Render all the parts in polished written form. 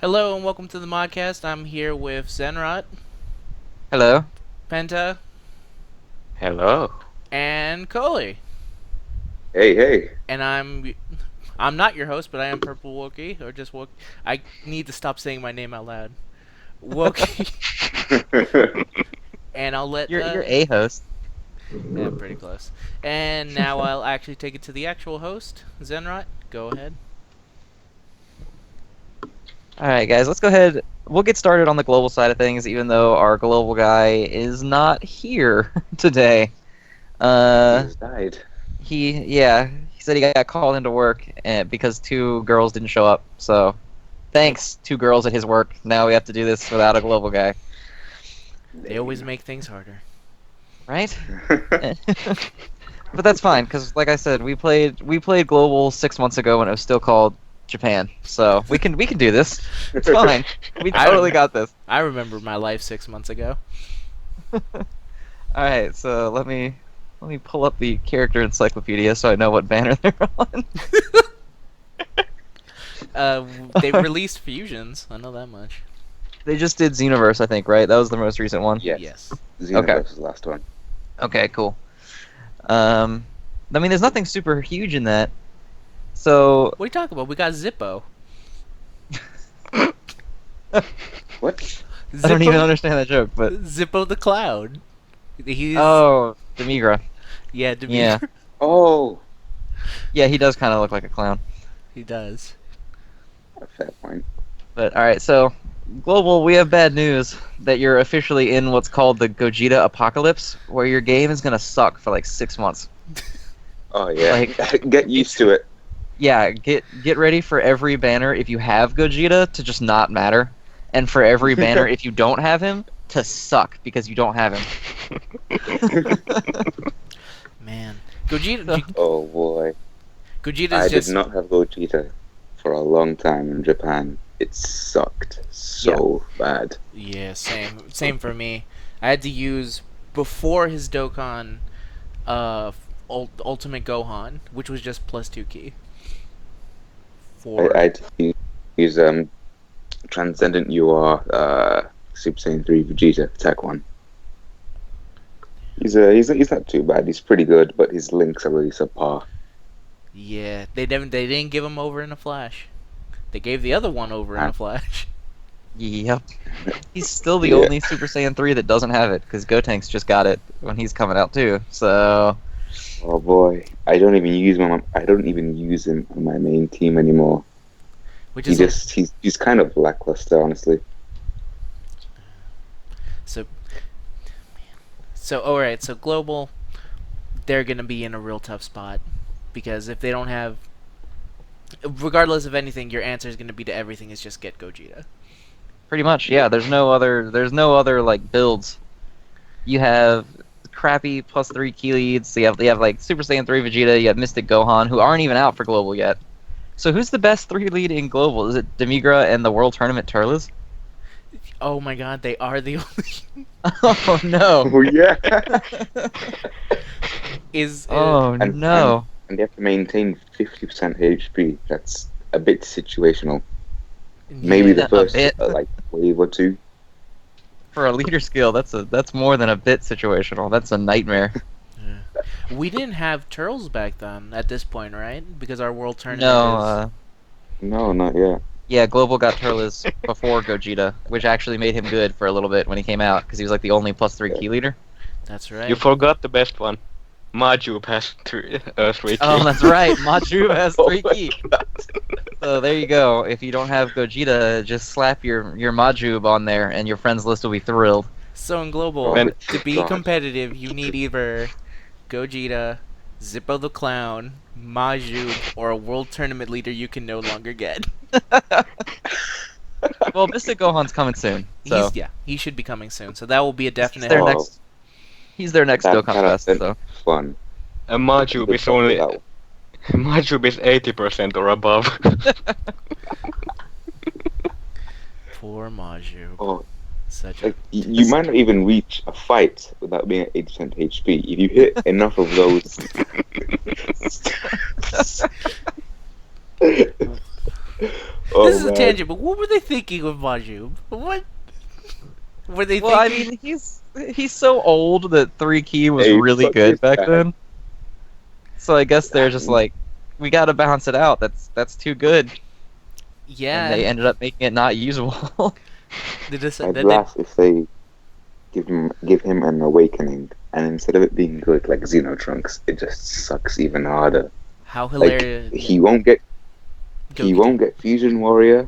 Hello and welcome to the Modcast. I'm here with Zenrot, Hello. Penta, Hello. and Coley. Hey, hey. And I'm not your host, but I am Purple Wookie, or just Wookie. I need to stop saying my name out loud. Wookie. And I'll let You're a host. yeah, pretty close. And now I'll actually take it to the actual host, Zenrot. Go ahead. All right, guys. Let's go ahead. We'll get started on the global side of things, even though our global guy is not here today. He just died. He said he got called into work because two girls didn't show up. So, thanks, two girls at his work. Now we have to do this without a global guy, They always make things harder. right? But that's fine, because like I said, we played global 6 months ago when it was still called Japan. So we can do this. It's fine. We totally got this. I remember my life 6 months ago. All right, so let me pull up the character encyclopedia so I know what banner they're on. They released fusions. I know that much. They just did Xenoverse, I think, right? That was the most recent one. Yes. Xenoverse was the last one. Okay, cool. I mean, there's nothing super huge in that. So What are you talking about? We got Zippo. What? I don't even understand that joke, but Zippo the Cloud. He's Demigra. yeah, Demeter. Yeah. Oh, Yeah, he does kind of look like a clown. He does. a fair point. But all right, so global, we have bad news that you're officially in what's called the Gogeta apocalypse, where your game is gonna suck for like 6 months. Oh, yeah. Like- Get used to it. Yeah, get ready for every banner if you have Gogeta to just not matter, and for every banner if you don't have him to suck because you don't have him. Man, Gogeta. Oh, boy. Gogeta's I just did not have Gogeta for a long time in Japan. It sucked so bad. yeah, same for me. I had to use before his Dokkan, Ultimate Gohan, which was just +2 key. I had to use Transcendent UR Super Saiyan 3 Vegeta Attack 1. He's not too bad. He's pretty good, but his links are really subpar. Yeah, they didn't give him over in a flash. They gave the other one over in a flash. Yep. He's still the Yeah. only Super Saiyan 3 that doesn't have it, because Gotenks just got it when he's coming out too. So Oh boy, I don't even use him on my main team anymore. Which is He's kind of lackluster, honestly. so all right. So global, they're gonna be in a real tough spot because if they don't have, regardless of anything, your answer is gonna be to everything is just get Gogeta. pretty much, yeah. There's no other like builds. You have crappy +3 key leads. So you have like Super Saiyan 3 Vegeta. You have Mystic Gohan, who aren't even out for global yet. So who's the best 3 lead in global? Is it Demigra and the World Tournament Turles? Oh my God, they are the only. Oh no! Oh yeah. Oh And- no! And they have to maintain 50% HP. That's a bit situational. Maybe Yeah, the a first bit. like wave or two. For a leader skill, that's more than a bit situational. That's a nightmare. we didn't have Turles back then at this point, right? Because our world tournament No, No, not yet. yeah, global got Turles before Gogeta, which actually made him good for a little bit when he came out because he was like the only +3 key leader. That's right. You forgot the best one. Majub has 3 key. Oh, that's right. Machu has Oh 3 my key. So there you go. If you don't have Gogeta, just slap your Majub on there, and your friends list will be thrilled. So in global, Oh, to be God. competitive, you need either Gogeta, Zippo the Clown, Maju, or a world tournament leader you can no longer get. Well, Mystic Gohan's coming soon, so He should be coming soon. So that will be a he's definite. their Oh. next. He's their next That- Dokkan that- Fest. that- So Fun. And Majub is only Majub is 80% or above. Poor Maju. Oh, Such a like you might not even reach a fight without being at 80% HP. If you hit enough of those. This Oh this is a man. tangent, but what were they thinking with Majub? What were they Well, I thinking? mean, he's so old that 3 key was Hey, really fuck good this back guy. then. So I guess they're just like, we gotta balance it out. That's too good. Yeah, And they ended up making it not usable. they just, I'd they- laugh if they give him an awakening, and instead of it being good like Xenotrunks, it just sucks even harder. how Like hilarious! he won't get Gogeta. Fusion Warrior,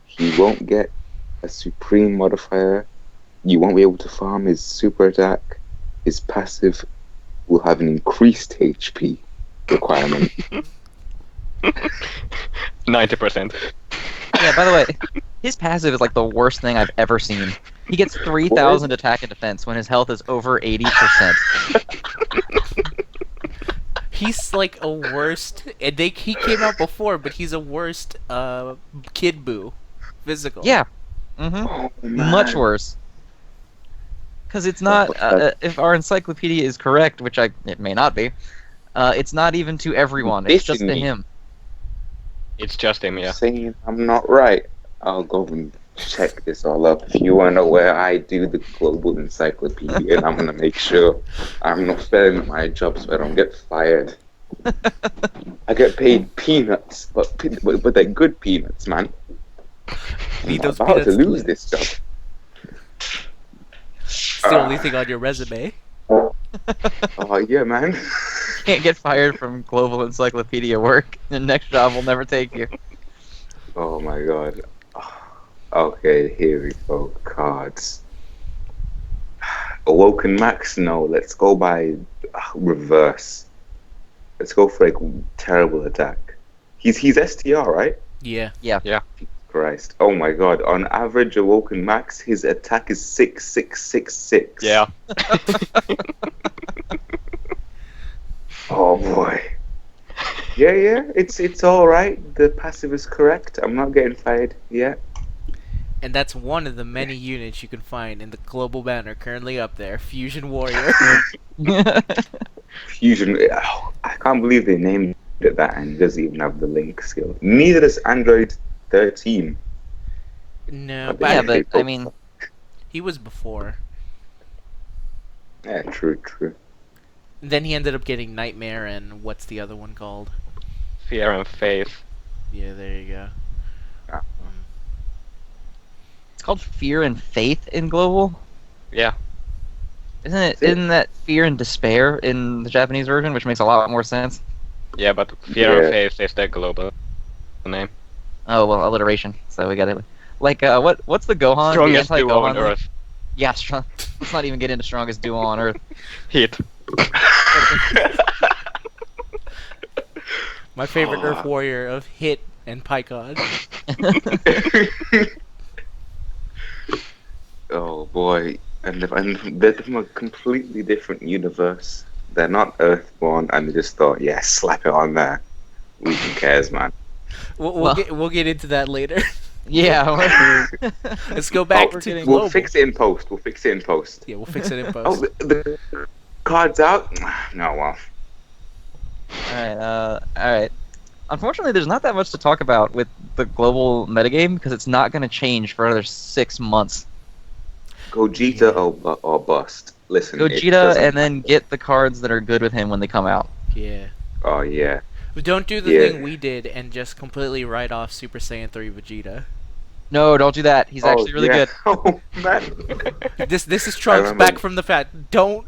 he won't get a Supreme modifier. You won't be able to farm his super attack. His passive will have an increased HP requirement. 90%. Yeah, by the way, his passive is like the worst thing I've ever seen. He gets 3,000 attack and defense when his health is over 80%. He's like a worst. And he came out before, but he's a worst Kid Buu physical. Yeah. Mm-hmm. Oh, man. Much worse. Because it's not, if our encyclopedia is correct, which it may not be, it's not even to everyone. It's just to Dissing me. him. It's just him, yeah. Saying I'm not right. I'll go and check this all up. If you want to know where I do the global encyclopedia, and I'm gonna make sure I'm not failing at my job so I don't get fired. I get paid peanuts, but they're good peanuts, man. Need I'm those about to peanuts lose to this job. It's the only thing on your resume. Oh yeah, man. Can't get fired from global encyclopedia work. The next job will never take you. Oh my god. Okay, here we go. Cards. Awoken Max? No, let's go by reverse. Let's go for like terrible attack. He's STR, right? Yeah. Christ. Oh my god. On average, Awoken Max, his attack is 6666. Yeah. Oh boy. Yeah, it's alright. The passive is correct. I'm not getting fired yet. And that's one of the many units you can find in the global banner currently up there. Fusion Warrior. Fusion. Oh, I can't believe they named it that and it doesn't even have the link skill. Neither does Android 13. No, Yeah, but but I mean, he was before. Yeah, true. Then he ended up getting Nightmare and what's the other one called? Fear and faith. Yeah, there you go. it's called Fear and Faith in global. Yeah. Isn't it? Isn't that Fear and Despair in the Japanese version, which makes a lot more sense? Yeah, but fear and Yeah. faith is the global name. Oh well, alliteration. So we got it. Like, what's the Gohan? Strongest the duo on anti-Gohan? Earth. Yeah, strong. Let's not even get into strongest duo on Earth. Heat. My favorite Earth Warrior of Hit and Pycon. Oh boy. And they're from a completely different universe. They're not Earthborn, and they just thought, yeah, slap it on there. Who cares, man? We'll get into that later. Yeah. Let's go back we're to getting- global. We'll fix it in post. Yeah, we'll fix it in Oh, post. the card's out? No, well. Alright. Unfortunately, there's not that much to talk about with the global metagame because it's not going to change for another 6 months. Gogeta or bust. Listen, it Gogeta, doesn't- and then get the cards that are good with him when they come out. Yeah. Oh, yeah. But don't do the Yeah. thing we did and just completely write off Super Saiyan 3 Vegeta. No, don't do that. He's actually really yeah. good. Oh, man. This is Trunks remember- back from the fact. Don't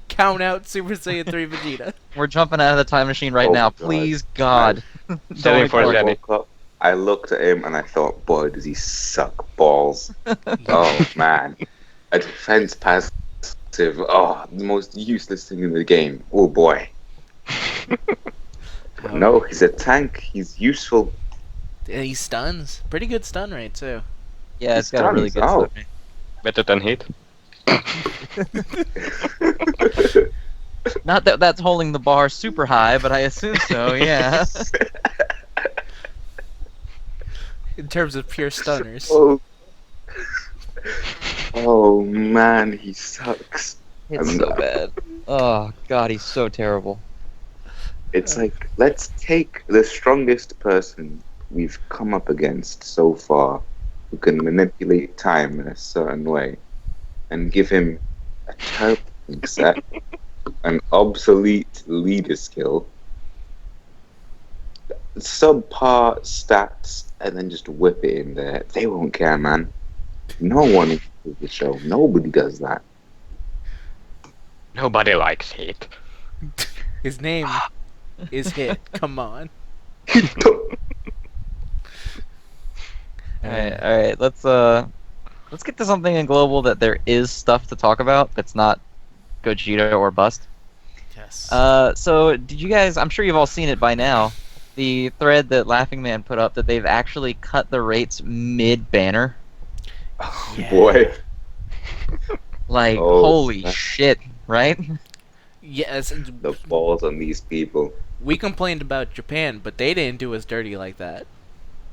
count out Super Saiyan 3 Vegeta. We're jumping out of the time machine right Oh, now. God. Please, God. Selling for ignore I it. Jenny. woke up, I looked at him and I thought, boy, does he suck balls. Oh, man. A defense passive. Oh, the most useless thing in the game. Oh, boy. No, he's a tank. He's useful. Yeah, he stuns. Pretty good stun rate, too. Yeah, it's got a really good Oh. stuff. Better than Heat. Not that that's holding the bar super high, but I assume so, yeah. In terms of pure stunners. Oh. Oh, man, he sucks. It's so bad. Oh, God, he's so terrible. It's like, let's take the strongest person we've come up against so far who can manipulate time in a certain way and give him a turbo set, an obsolete leader skill, subpar stats, and then just whip it in there. They won't care, man. No one watches the show. Nobody does that. Nobody likes it. His name is Hit. Come on. All right. Let's get to something in global that there is stuff to talk about that's not Gogeta or bust. Yes. So did you guys? I'm sure you've all seen it by now. The thread that Laughing Man put up that they've actually cut the rates mid banner. Oh, Yeah. boy. Like Oh, holy snap. shit, right? Yes. The balls on these people. We complained about Japan, but they didn't do us dirty like that.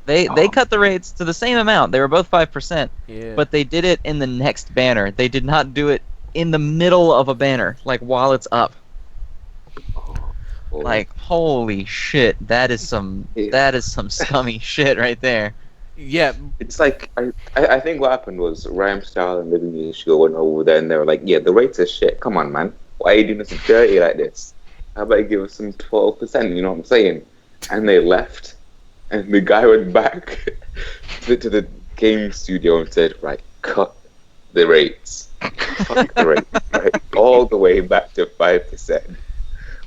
They cut the rates to the same amount. They were both 5%, Yeah. but they did it in the next banner. They did not do it in the middle of a banner, like while it's up. Oh, Like holy shit, that is some scummy shit right there. yeah. it's like I think what happened was Rhyme Style and Living Issue went over there and they were like, yeah, the rates are shit. Come on, man. Why are you doing us dirty like this? How about you give us some 12%? You know what I'm saying? And they left, and the guy went back to the game studio and said, right, cut the rates. Cut the rates, right? All the way back to 5%.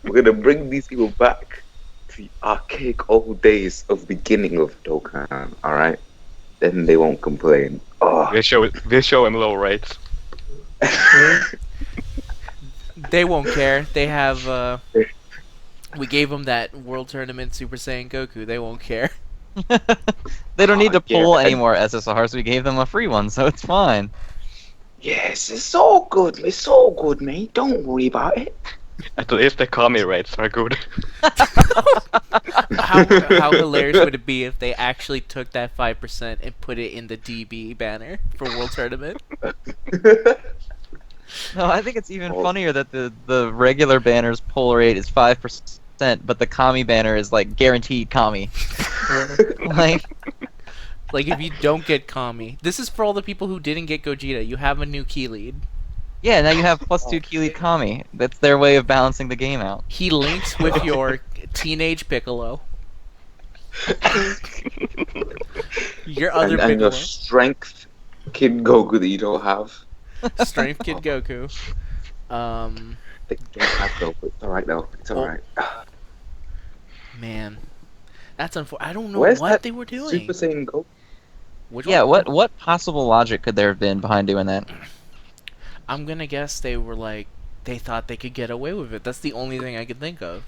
We're gonna bring these people back to the archaic old days of beginning of Dokkan, alright? Then they won't complain. Oh. We'll show him low rates. They won't care. They have. We gave them that World Tournament Super Saiyan Goku. They won't care. They don't need to Yeah, pull and- any more SSRs. We gave them a free one, so it's fine. Yes, it's all good. It's all good, mate. Don't worry about it. At least the Kami rates are good. How hilarious would it be if they actually took that 5% and put it in the DB banner for World Tournament? No, I think it's even Oh. funnier that the regular banner's pull rate is 5%, but the Kami banner is like guaranteed Kami. Like, Like, if you don't get Kami, this is for all the people who didn't get Gogeta. You have a new key lead. yeah, now you have +2 key lead Kami. That's their way of balancing the game out. He links with your teenage Piccolo. Your other and your Piccolo. strength Kid Goku that you don't have. Strength Kid Goku. They don't have though, but it's alright though. It's alright. Man. That's unfortunate. I don't know Where's what that they were doing. Super Saiyan Goku? Which Yeah, one? what possible logic could there have been behind doing that? I'm gonna guess they were like, they thought they could get away with it. That's the only thing I could think of.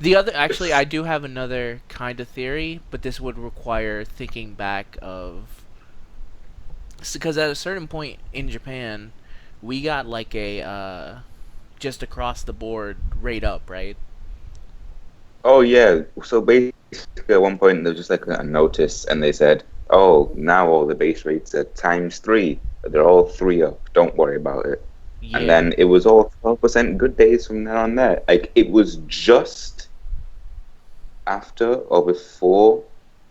The other, actually, I do have another kind of theory, but this would require thinking back of, because at a certain point in Japan, we got like a just across the board rate up, right? Oh yeah. So basically, at one point there was just like a notice, and they said, "Oh, now all the base rates are ×3. They're all 3 up. Don't worry about it." Yeah. And then it was all 12% good days from there on there. Like, it was just after or before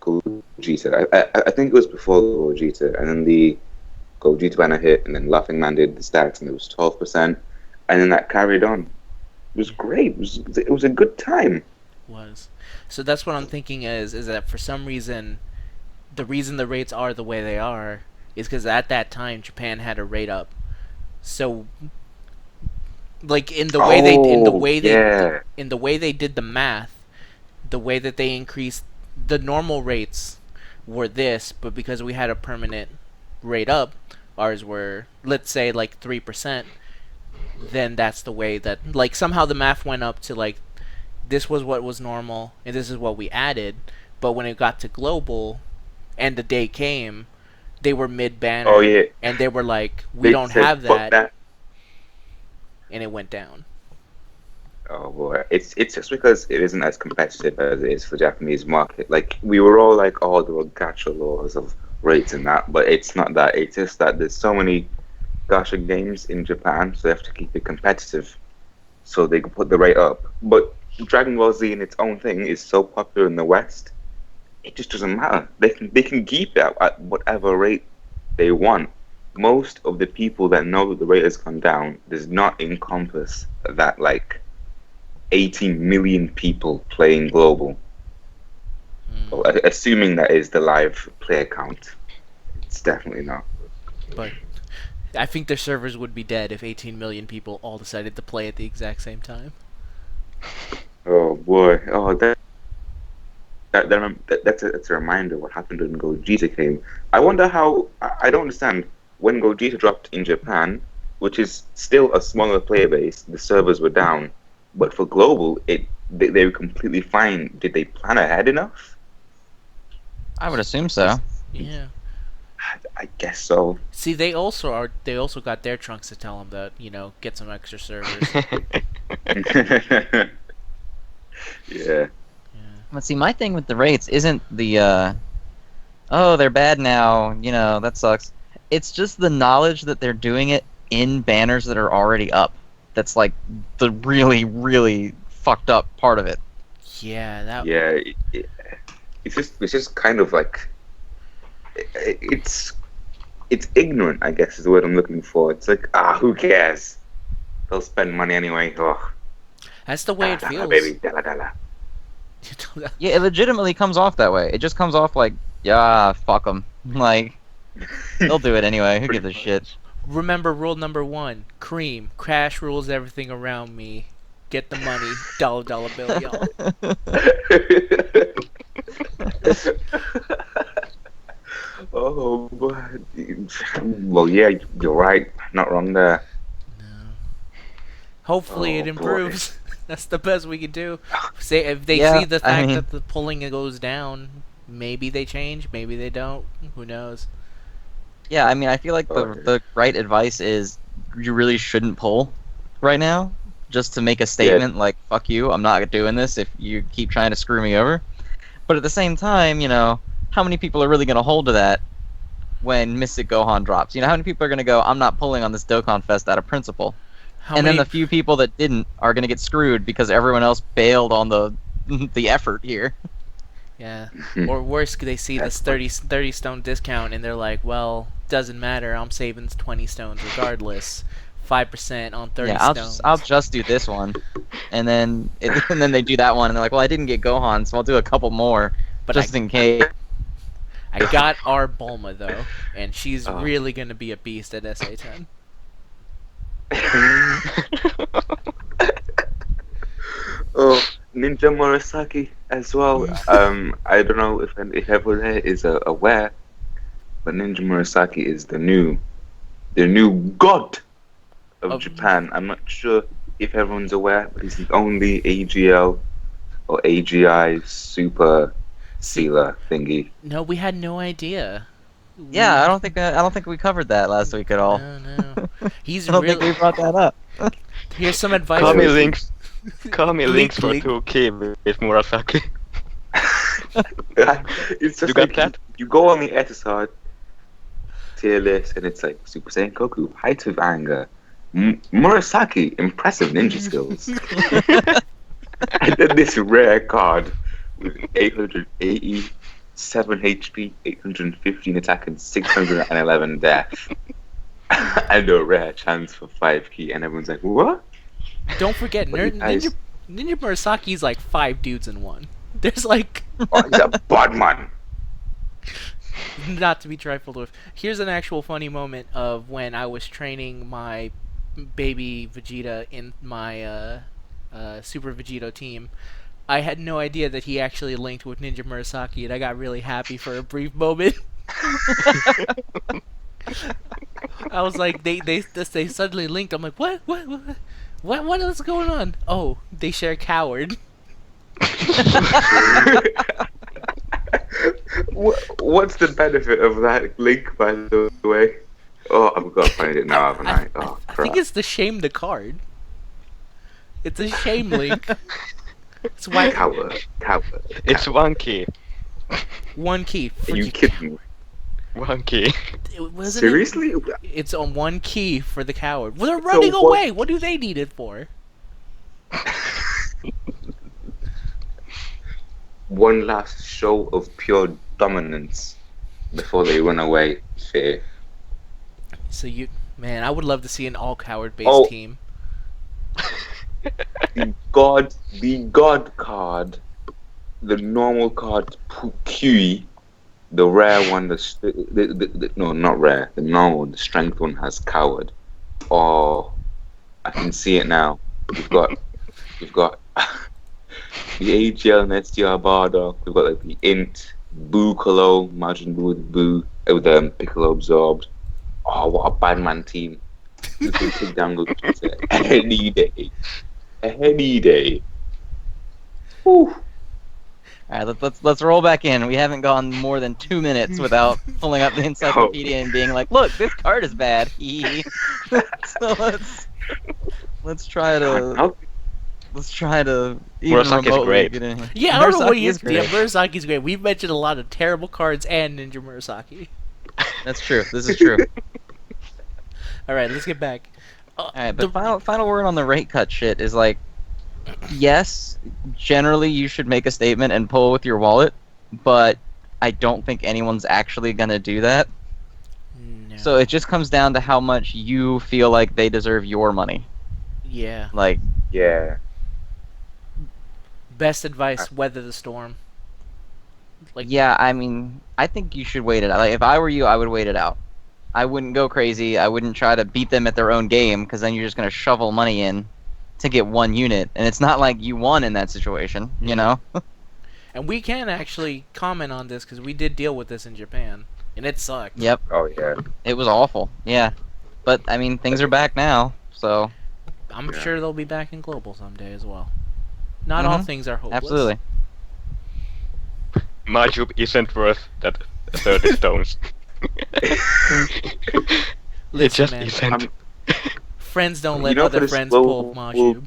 Gogeta. I think it was before Gogeta. And then the Gogeta banner hit, and then Laughing Man did the stats, and it was 12%. And then that carried on. It was great. It was a good time. Was. So that's what I'm thinking is that for some reason, the reason the rates are the way they are is because at that time Japan had a rate up. So, like in the way they yeah. in the way they did the math, the way that they increased the normal rates were this, but because we had a permanent rate up, ours were, let's say, like 3%. Then that's the way that, like, somehow the math went up to like, this was what was normal and this is what we added. But when it got to global, and the day came, they were mid banner. Oh yeah. And they were like, we They don't said, have "Fuck that," and it went down. Oh boy, it's just because it isn't as competitive as it is for the Japanese market. Like, we were all like, "Oh, there were gacha laws of rates and that," but it's not that. It's just that there's so many gacha games in Japan, so they have to keep it competitive, so they can put the rate up. But Dragon Ball Z in its own thing is so popular in the West it just doesn't matter. They can keep it at whatever rate they want. Most of the people that know that the rate has gone down does not encompass that like 18 million people playing global. Well, assuming that is the live player count, it's definitely not. But I think their servers would be dead if 18 million people all decided to play at the exact same time. Oh boy! Oh, that's a reminder what happened when Gogeta came. I wonder how. I don't understand when Gogeta dropped in Japan, which is still a smaller player base. The servers were down, but for global, they were completely fine. Did they plan ahead enough? I would assume so. Yeah. I guess so. See, they also got their trunks to tell them that, get some extra servers. Yeah. But see, my thing with the rates isn't the oh, they're bad now, that sucks. It's just the knowledge that they're doing it in banners that are already up. That's like the really, really fucked up part of it. Yeah, Yeah, it's just kind of like it's ignorant, I guess is the word I'm looking for. It's like, who cares? They'll spend money anyway. Oh, that's the way it feels. Baby, dala, dala. Yeah, it legitimately comes off that way. It just comes off like, yeah, fuck them. Like, they'll do it anyway. Who gives a shit? Remember rule number 1: cream. Crash rules everything around me. Get the money. Dollar bill, y'all. Oh, boy. Well, yeah, you're right. Not wrong there. No. Hopefully it improves. That's the best we can do. Say if they see the fact that the pulling goes down, maybe they change, maybe they don't. Who knows? Yeah, I mean, I feel like the right advice is you really shouldn't pull right now, just to make a statement like, fuck you, I'm not doing this if you keep trying to screw me over. But at the same time, how many people are really going to hold to that when Mystic Gohan drops? How many people are going to go, I'm not pulling on this Dokkan Fest out of principle? Then the few people that didn't are going to get screwed because everyone else bailed on the effort here. Yeah. Or worse, they see this 30 stone discount and they're like, well, doesn't matter, I'm saving 20 stones regardless. 5% on 30 stones. I'll just do this one. And then they do that one and they're like, well, I didn't get Gohan, so I'll do a couple more just in case. I got our Bulma though, and she's really going to be a beast at SA10. Ninja Murasaki as well. I don't know if everyone there is aware, but Ninja Murasaki is the new god of Japan. I'm not sure if everyone's aware, but he's the only AGL or AGI super sealer thingy. No, we had no idea. Yeah, I don't think we covered that last week at all. No. He's I don't think we brought that up. Here's some advice. Call me links for 2K with Murasaki. It's just You got that? You go on the SSR tier list and it's like Super Saiyan Goku, height of anger, Murasaki, impressive ninja skills, and then this rare card with 887 HP, 815 attack, and 611 death, and a rare chance for 5 key, and everyone's like, what? Don't forget, Ninja Murasaki's like 5 dudes in one. There's like... he's a bad man. Not to be trifled with. Here's an actual funny moment of when I was training my baby Vegeta in my Super Vegetto team. I had no idea that he actually linked with Ninja Murasaki, and I got really happy for a brief moment. I was like, they suddenly linked. I'm like, what is going on? Oh, they share Coward. What's the benefit of that link, by the way? Oh, I've got to find it now, haven't I? Oh, crap. I think it's to shame the card. It's a shame link. It's why Coward. It's 1 key. 1 key. Are you kidding me? 1 key. Seriously? It's on 1 key for the Coward. Well, they're running away. What do they need it for? one last show of pure dominance before they run away. Fear. So man, I would love to see an all coward based Oh. team. The God card, the normal card, QE, the rare one, no, not rare, the normal, the strength one has coward. Oh, I can see it now. We've got the AGL and SDR Bardock. We've got like the Int, Boo Colo, Majin Buu with Boo, with Piccolo absorbed. Oh, what a bad man team! You can take down Gogeta any day. Any day. Whew. All right, let's roll back in. We haven't gone more than 2 minutes without pulling up the encyclopedia and being like, "Look, this card is bad." So let's try to even Murasaki's remotely great. get in here. Yeah, I don't know what Murasaki you. is great. Yeah, Murasaki's great. We've mentioned a lot of terrible cards and Ninja Murasaki. That's true. This is true. All right, let's get back. All right, but final word on the rate cut shit is like, yes, generally you should make a statement and pull with your wallet, but I don't think anyone's actually gonna do that. No. So it just comes down to how much you feel like they deserve your money. Yeah. Like, Yeah. Best advice: weather the storm. Like, yeah, I mean, I think you should wait it out. Like, if I were you, I would wait it out. I wouldn't go crazy. I wouldn't try to beat them at their own game, because then you're just gonna shovel money in to get one unit, and it's not like you won in that situation, you know? And we can actually comment on this because we did deal with this in Japan, and it sucked. Yep, Oh yeah. it was awful. Yeah, but I mean, things are back now, so I'm Yeah. sure they'll be back in global someday as well. Not all Mhm. things are hopeless. absolutely. My tube isn't worth that 30 stones. It Listen, just man. isn't. Friends don't You let know, for other this friends global- pull Mashub.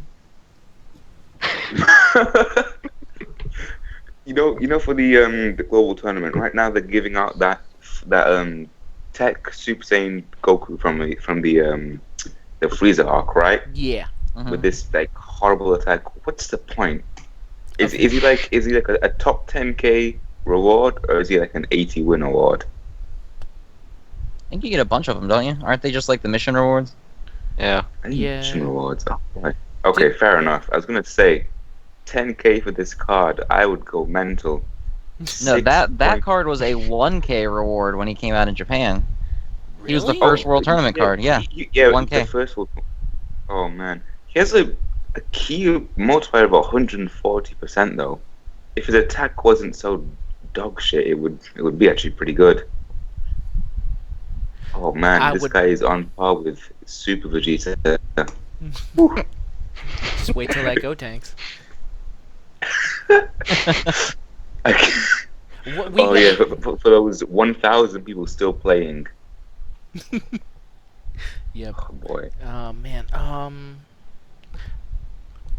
you know, for the global tournament right now, they're giving out that tech Super Saiyan Goku from the Freezer arc, right? Yeah. Mhm. With this like horrible attack. What's the point? Is he like a top 10k reward, or is he like an 80 win award? I think you get a bunch of them, don't you? Aren't they just like the mission rewards? Yeah. I think Yeah. mission rewards. Oh, right. Okay, fair enough. I was gonna say 10k for this card. I would go mental. No, that 6 card was a 1K reward when he came out in Japan. He was the Really? first World Tournament card, yeah. Yeah, 1K. the first one. Oh man, he has a key multiplier of 140% though. If his attack wasn't so dog shit, it would be actually pretty good. Oh man, I this would- guy is on par with Super Vegeta. Just wait till that Gotenks. What we Oh yeah, for those 1,000 people still playing. Yep. Oh boy. Oh man.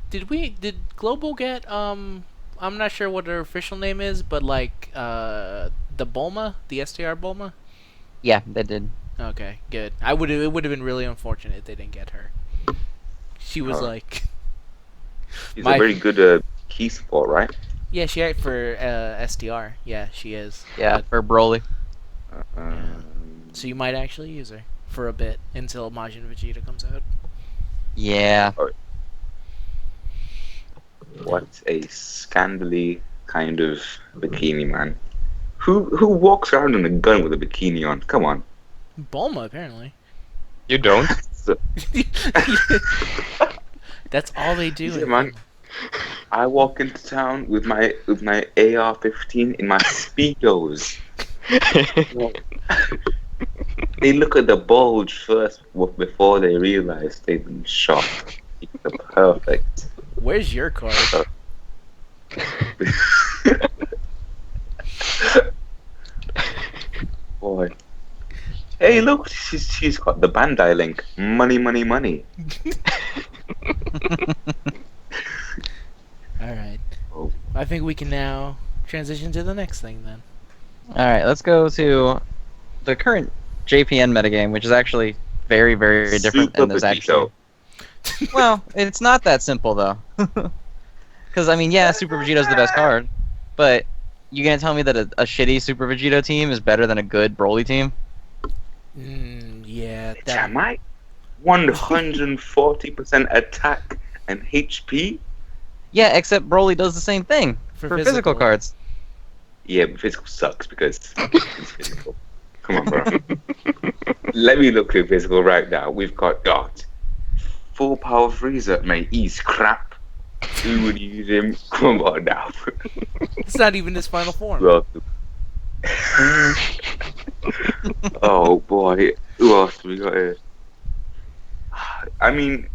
Did Global get I'm not sure what their official name is, but like the Bulma, the STR Bulma? Yeah, they did. Okay, good. It would have been really unfortunate if they didn't get her. She was Oh. like He's My- a very good key support, right? yeah, she act for SDR. Yeah, she is. Yeah, for Broly. So you might actually use her for a bit until Majin Vegeta comes out. Yeah. What a scandally kind of bikini man. Who walks around in a gun with a bikini on? Come on. Bulma, apparently. You don't? So, That's all they do. yeah, man. I walk into town with my AR-15 in my speedos. They look at the bulge first before they realize they've been shot. It's perfect. Where's your card? Boy. Hey, look, she's got the Bandai link. Money, money, money. Alright. Oh. I think we can now transition to the next thing then. Alright, let's go to the current JPN metagame, which is actually very, very different Super than this actually. Vegetto. Well, it's not that simple though. Because I mean, yeah, Super Vegeto's the best card, But you gonna tell me that a shitty Super Vegetto team is better than a good Broly team? Yeah. Damn, I 140% attack and HP. Yeah, except Broly does the same thing For for physical physical. cards. Yeah, but physical sucks because it's physical. Come on, bro. Let me look at physical right now. We've got Dot. Full power Freezer, mate. He's crap. Who would use him? Come on now. It's not even his final form. Well, oh boy. Who else we got here? I mean,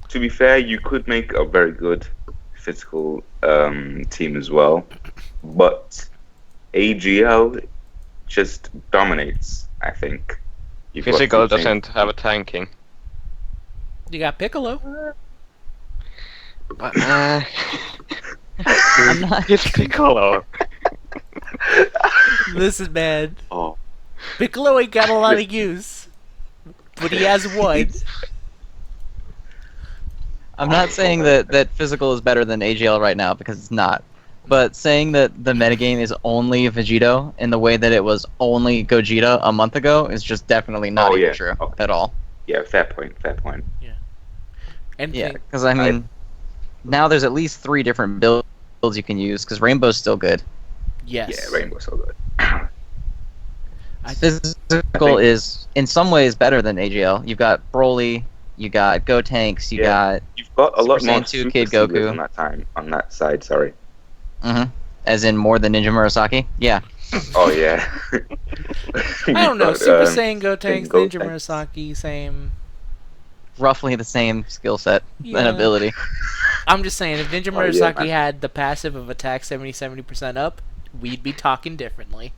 to be fair, you could make a very good physical team as well. But AGL just dominates, I think. You've got Physical two things. doesn't have a tanking. You got Piccolo. But, I'm not. it's Piccolo. Listen, man. Oh, Piccolo ain't got a lot of use, but he has one. I'm not saying that physical is better than AGL right now because it's not. But saying that the metagame is only Vegito in the way that it was only Gogeta a month ago is just definitely not even true at all. yeah, fair point, fair point. And Yeah, because I mean, now there's at least 3 different builds you can use because Rainbow's still good. yes. Yeah, Rainbow's so good. Physical is in some ways better than AGL. You've got Broly, you got Gotenks, you got You've got a lot Super more Saiyan 2 Super Kid Sealers Goku. on that side, sorry. as in more than Ninja Murasaki. Yeah. Oh yeah. I don't know. We've got, Super Saiyan Gotenks, Gotenks. Ninja Murasaki, same. Roughly the same skill set Yeah. and ability. I'm just saying, if Ninja Oh, yeah, Murasaki man. had the passive of attack 70% up, we'd be talking differently.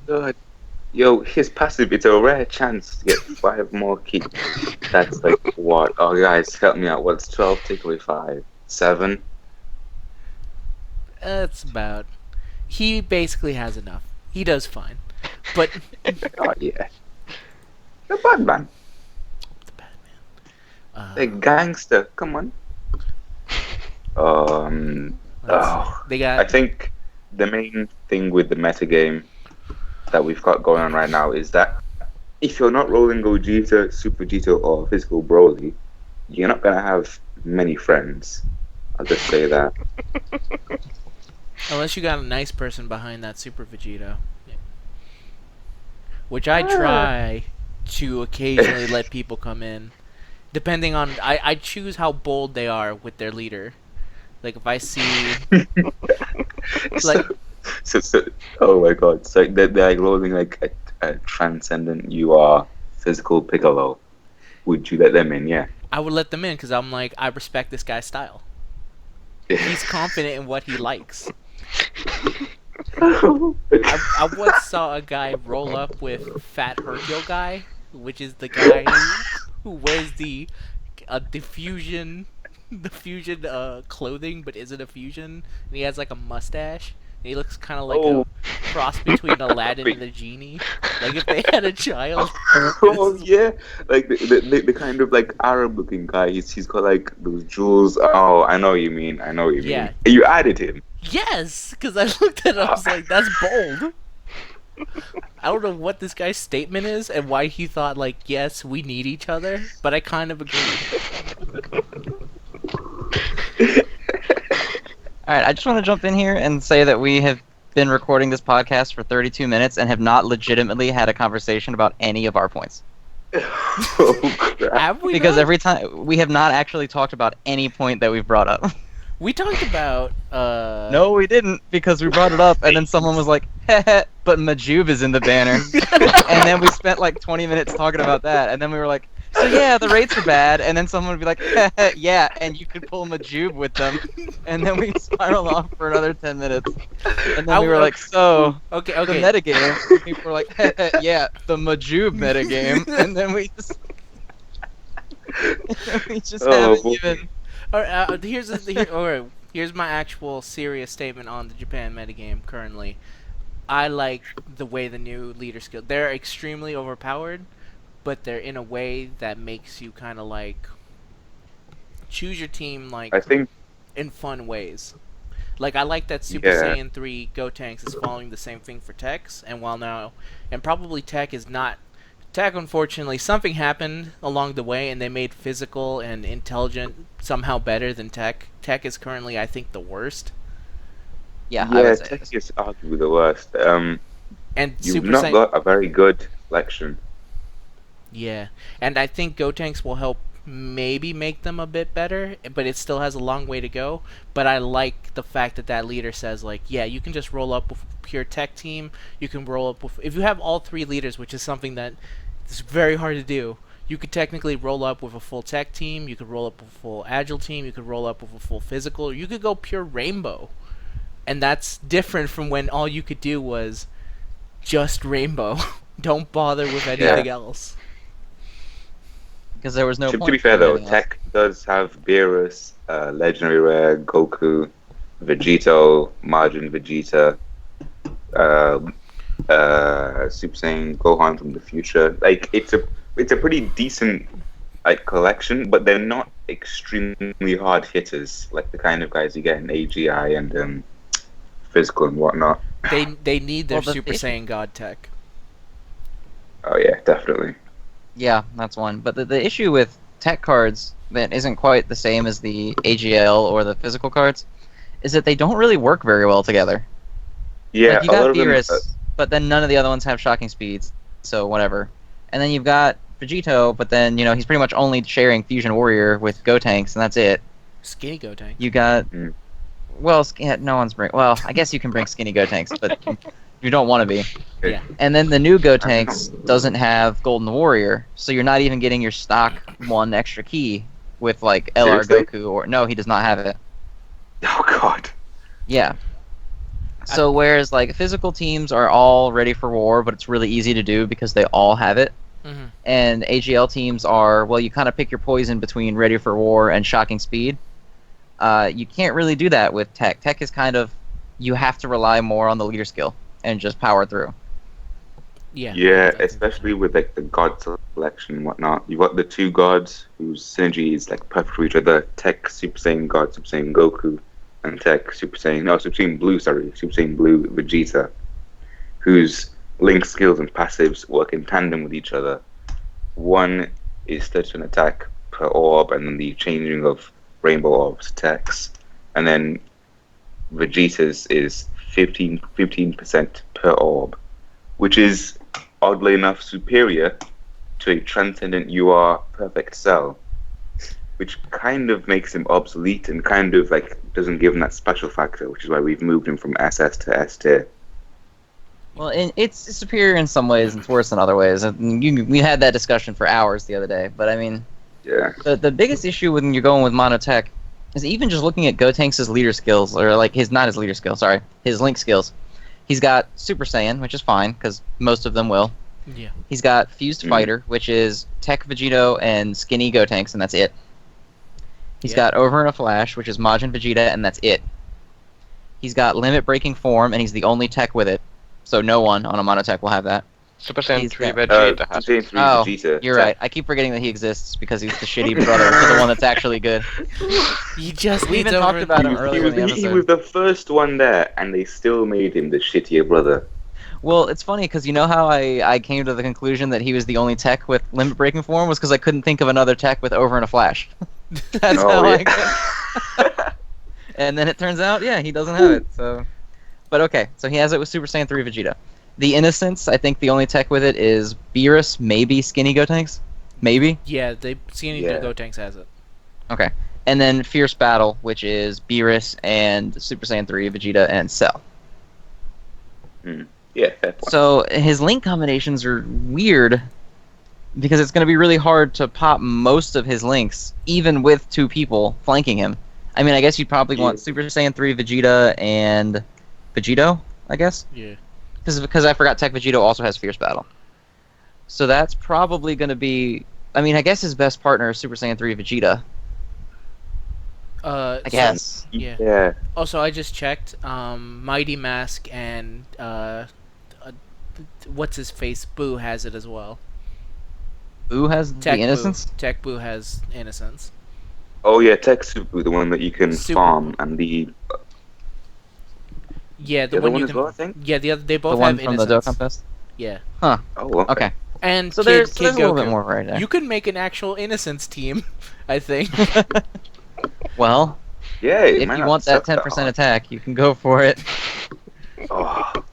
God. Yo, his passive, it's a rare chance to get 5 more keys. That's like what? Oh guys, help me out. What's 12 take away 5? 7? That's about. He basically has enough. He does fine. But Oh yeah. The Batman. the Batman. The gangster. Come on. They I got. think the main thing with the metagame that we've got going on right now is that if you're not rolling Gogeta, Super Vegetto, or Physical Broly, you're not gonna have many friends. I'll just say that. Unless you got a nice person behind that Super Vegetto. Which I try to occasionally let people come in. Depending on. I choose how bold they are with their leader. Like if I see. Like. So, oh my god! So they're like rolling like a transcendent. You are physical Piccolo. Would you let them in? Yeah. I would let them in because I'm like, I respect this guy's style. He's confident in what he likes. I once saw a guy roll up with Fat Hercule guy, which is the guy who wears the fusion clothing, but isn't a fusion, and he has like a mustache. And he looks kind of like a cross between Aladdin and the genie. Like if they had a child. Oh yeah, like the kind of like Arab-looking guy. He's got like those jewels. Oh, I know what you mean. I know what you mean. Yeah. You added him. Yes, because I looked at it, I was like, that's bold. I don't know what this guy's statement is and why he thought, like, yes, we need each other, but I kind of agree. Alright, I just want to jump in here and say that we have been recording this podcast for 32 minutes and have not legitimately had a conversation about any of our points. Oh crap! Have we? Because not? every time we have not actually talked about any point that we've brought up. We talked about, No, we didn't, because we brought it up and then someone was like, heh, but Majub is in the banner. And then we spent like 20 minutes talking about that, and then we were like, so yeah, the rates are bad, and then someone would be like, heh, yeah, and you could pull Majub with them. And then we spiraled off for another 10 minutes. And then we were like, so, Okay. the metagame, and people were like, heh, yeah, the Majub metagame. And then we just... haven't boy. even... Alright, here's my actual serious statement on the Japan metagame currently. I like the way the new leader skill. They're extremely overpowered, but they're in a way that makes you kind of like choose your team like I think, in fun ways. Like I like that Super yeah, Saiyan 3 Gotenks is following the same thing for Tex, and while now, and probably Tech is not. Tech, unfortunately, something happened along the way, and they made physical and intelligent somehow better than Tech. Tech is currently, I think, the worst. Yeah, I yeah, would say Tech this. is arguably the worst. And You've Super not Saiyan, got a very good selection. yeah, and I think Gotenks will help maybe make them a bit better, but it still has a long way to go. But I like the fact that that leader says like, yeah, you can just roll up with a pure tech team. You can roll up with if you have all three leaders, which is something that is very hard to do. You could technically roll up with a full tech team. You could roll up with a full agile team. You could roll up with a full physical. You could go pure rainbow, and that's different from when all you could do was just rainbow. Don't bother with anything else. Because there was no To point. be fair in though, anything else. Tech does have Beerus, Legendary Rare, Goku, Vegito, Majin Vegeta, Super Saiyan Gohan from the future. Like it's a pretty decent like collection, but they're not extremely hard hitters like the kind of guys you get in AGI and physical and whatnot. They need their Well, the Super issue- Saiyan God tech. Oh yeah, definitely. Yeah, that's one. But the issue with tech cards that isn't quite the same as the AGL or the physical cards is that they don't really work very well together. Yeah, Like you a lot got of them. Beerus, but then none of the other ones have shocking speeds, so whatever. And then you've got Vegito, but then he's pretty much only sharing Fusion Warrior with Gotenks, and that's it. Skinny Gotenks. You got Mm. no one's bring. Well, I guess you can bring Skinny Gotenks, but you don't want to be. Yeah. And then the new Gotenks doesn't have Golden Warrior, so you're not even getting your stock one extra key with like LR Seriously? Goku or no, he does not have it. Oh god. Yeah. So whereas like physical teams are all ready for war, but it's really easy to do because they all have it. Mm-hmm. And AGL teams are, well, you kind of pick your poison between ready for war and shocking speed. You can't really do that with tech. Tech is kind of, you have to rely more on the leader skill and just power through. Yeah. Yeah, exactly. especially with like the god selection and whatnot. You've got the two gods whose synergy is like perfect for each other. Tech Super Saiyan God, Super Saiyan Goku, and Tech Super Saiyan Blue, Super Saiyan Blue Vegeta, whose link skills and passives work in tandem with each other. One is 30% attack per orb, and then the changing of rainbow orbs attacks. And then Vegeta's is 15% per orb, which is oddly enough superior to a transcendent UR perfect cell, which kind of makes him obsolete and kind of like doesn't give him that special factor, which is why we've moved him from SS to S tier. Well, it's superior in some ways and it's worse in other ways. And we had that discussion for hours the other day. But I mean, Yeah. the biggest issue when you're going with monotech is even just looking at Gotenks' leader skills, or like his link skills. He's got Super Saiyan, which is fine because most of them will. Yeah. He's got Fused Fighter, which is Tech Vegito and Skinny Gotenks, and that's it. He's got Over in a Flash, which is Majin Vegeta, and that's it. He's got Limit Breaking Form, and he's the only tech with it, so no one on a monotech will have that. Super Saiyan He's 3 got- Vegeta has Super Saiyan 3 Oh, Vegeta. you're right. I keep forgetting that he exists because he's the shitty brother to the one that's actually good. You just We need even to talked over- about him He earlier was, in the he episode. was the first one there, and they still made him the shittier brother. Well, it's funny because you know how I came to the conclusion that he was the only tech with Limit Breaking Form was because I couldn't think of another tech with Over in a Flash. That's Oh, how yeah. And then it turns out, yeah, he doesn't have it. So, but okay, so he has it with Super Saiyan 3 Vegeta. The Innocence, I think the only tech with it is Beerus, maybe Skinny Gotenks, maybe. Yeah, they Skinny Yeah. Gotenks has it. Okay, and then Fierce Battle, which is Beerus and Super Saiyan 3 Vegeta and Cell. Yeah, fair point. So his link combinations are weird because it's going to be really hard to pop most of his links, even with two people flanking him. I mean, I guess you'd probably want Super Saiyan 3 Vegeta and Vegito, I guess? Yeah. Because I forgot Tech Vegito also has Fierce Battle. So that's probably going to be... I mean, I guess his best partner is Super Saiyan 3 Vegeta. I guess. Yeah. Yeah. Also, I just checked. Mighty Mask and what's his face? Boo has it as well. Boo has Tech the Innocence? Boo. Tech Boo has Innocence. Oh yeah, Tech Super, the one that you can Super farm, and the Yeah, the other one one you as can. well, I think. Yeah, they The both one have from the innocence. Dokkan Fest. Yeah, Huh. Oh, okay. Okay. and So Kid there's a little bit Goku. more variety there. You can make an actual innocence team, I think. Well, Yeah, it if might you not want that suck 10% hard. attack, you can go for it. Oh,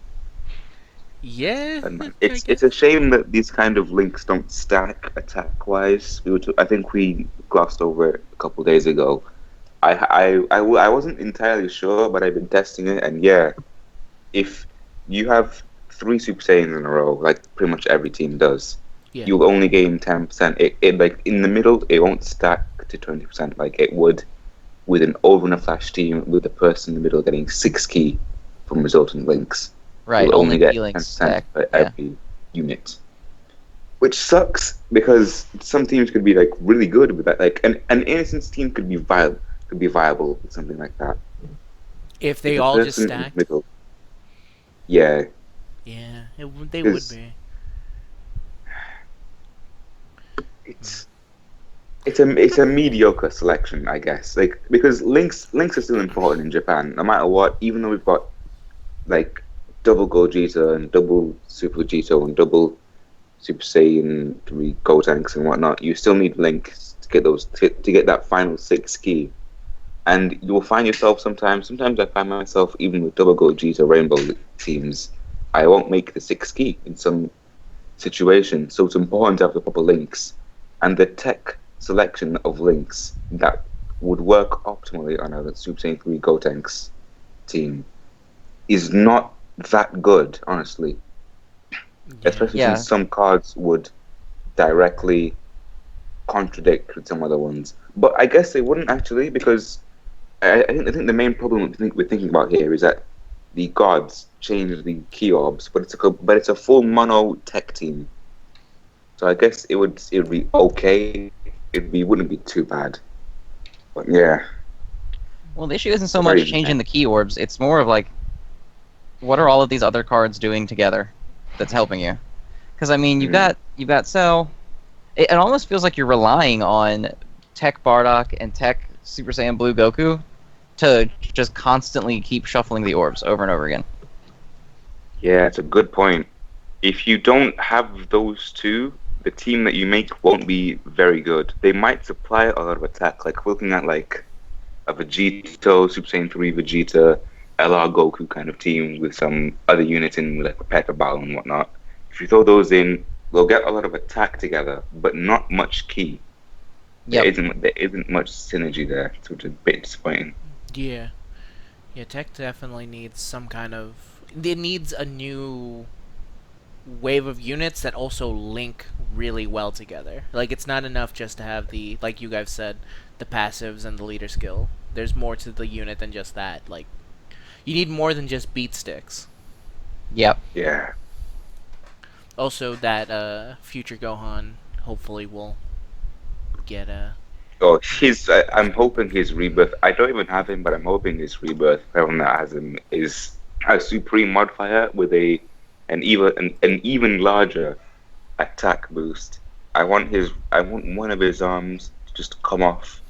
Yeah, and man, I it's guess. a shame that these kind of links don't stack attack wise. I think we glossed over it a couple days ago. I wasn't entirely sure, but I've been testing it, and yeah, if you have three Super Saiyans in a row, like pretty much every team does, Yeah. you'll only gain 10%. It like in the middle, it won't stack to 20% like it would with an over and a flash team with the person in the middle getting 6 key from resultant links. Right, You'll only only get feelings 10% stack. for Yeah. every unit. Which sucks because some teams could be like really good with that. Like an innocence team could be viable with something like that. If If they the all just person in the stacked. middle, yeah, Yeah, they would because be. it's it's a mediocre selection, I guess. Like because links are still important in Japan, no matter what. Even though we've got like double Gogeta and double Super Vegetto and double Super Saiyan 3 Gotenks and whatnot, you still need links to get those to get that final 6 key. And you will find yourself sometimes. Sometimes I find myself even with double Gogeta Rainbow teams, I won't make the 6 key in some situation. So it's important to have the proper links and the tech selection of links that would work optimally on a Super Saiyan 3 Gotenks team is not that good, honestly. Yeah. Especially Yeah. since some cards would directly contradict with some other ones. But I guess they wouldn't actually, because I think the main problem we're thinking about here is that the gods change the key orbs, but it's a full mono tech team. So I guess it would be okay. Wouldn't be too bad. But yeah, Well, the issue isn't so Very much changing the key orbs, it's more of like, what are all of these other cards doing together that's helping you? Because, I mean, you've got Cell. It almost feels like you're relying on Tech Bardock and Tech Super Saiyan Blue Goku to just constantly keep shuffling the orbs over and over again. yeah, it's a good point. If you don't have those two, the team that you make won't be very good. They might supply a lot of attack, like looking at like a Vegito, Super Saiyan 3 Vegeta, LR Goku kind of team with some other units in like Pepper Battle and whatnot. If you throw those in, they'll get a lot of attack together, but not much key. Yep. There isn't much synergy there, which is a bit disappointing. Yeah. Yeah, tech definitely needs some kind of. It needs a new wave of units that also link really well together. Like, it's not enough just to have the, like you guys said, the passives and the leader skill. There's more to the unit than just that. Like, you need more than just beat sticks. Yep. Yeah. Also, that future Gohan hopefully will get a. Oh, I'm hoping his rebirth. I don't even have him, but I'm hoping his rebirth, everyone that has him, is a supreme modifier with an even larger attack boost. I want one of his arms to just come off.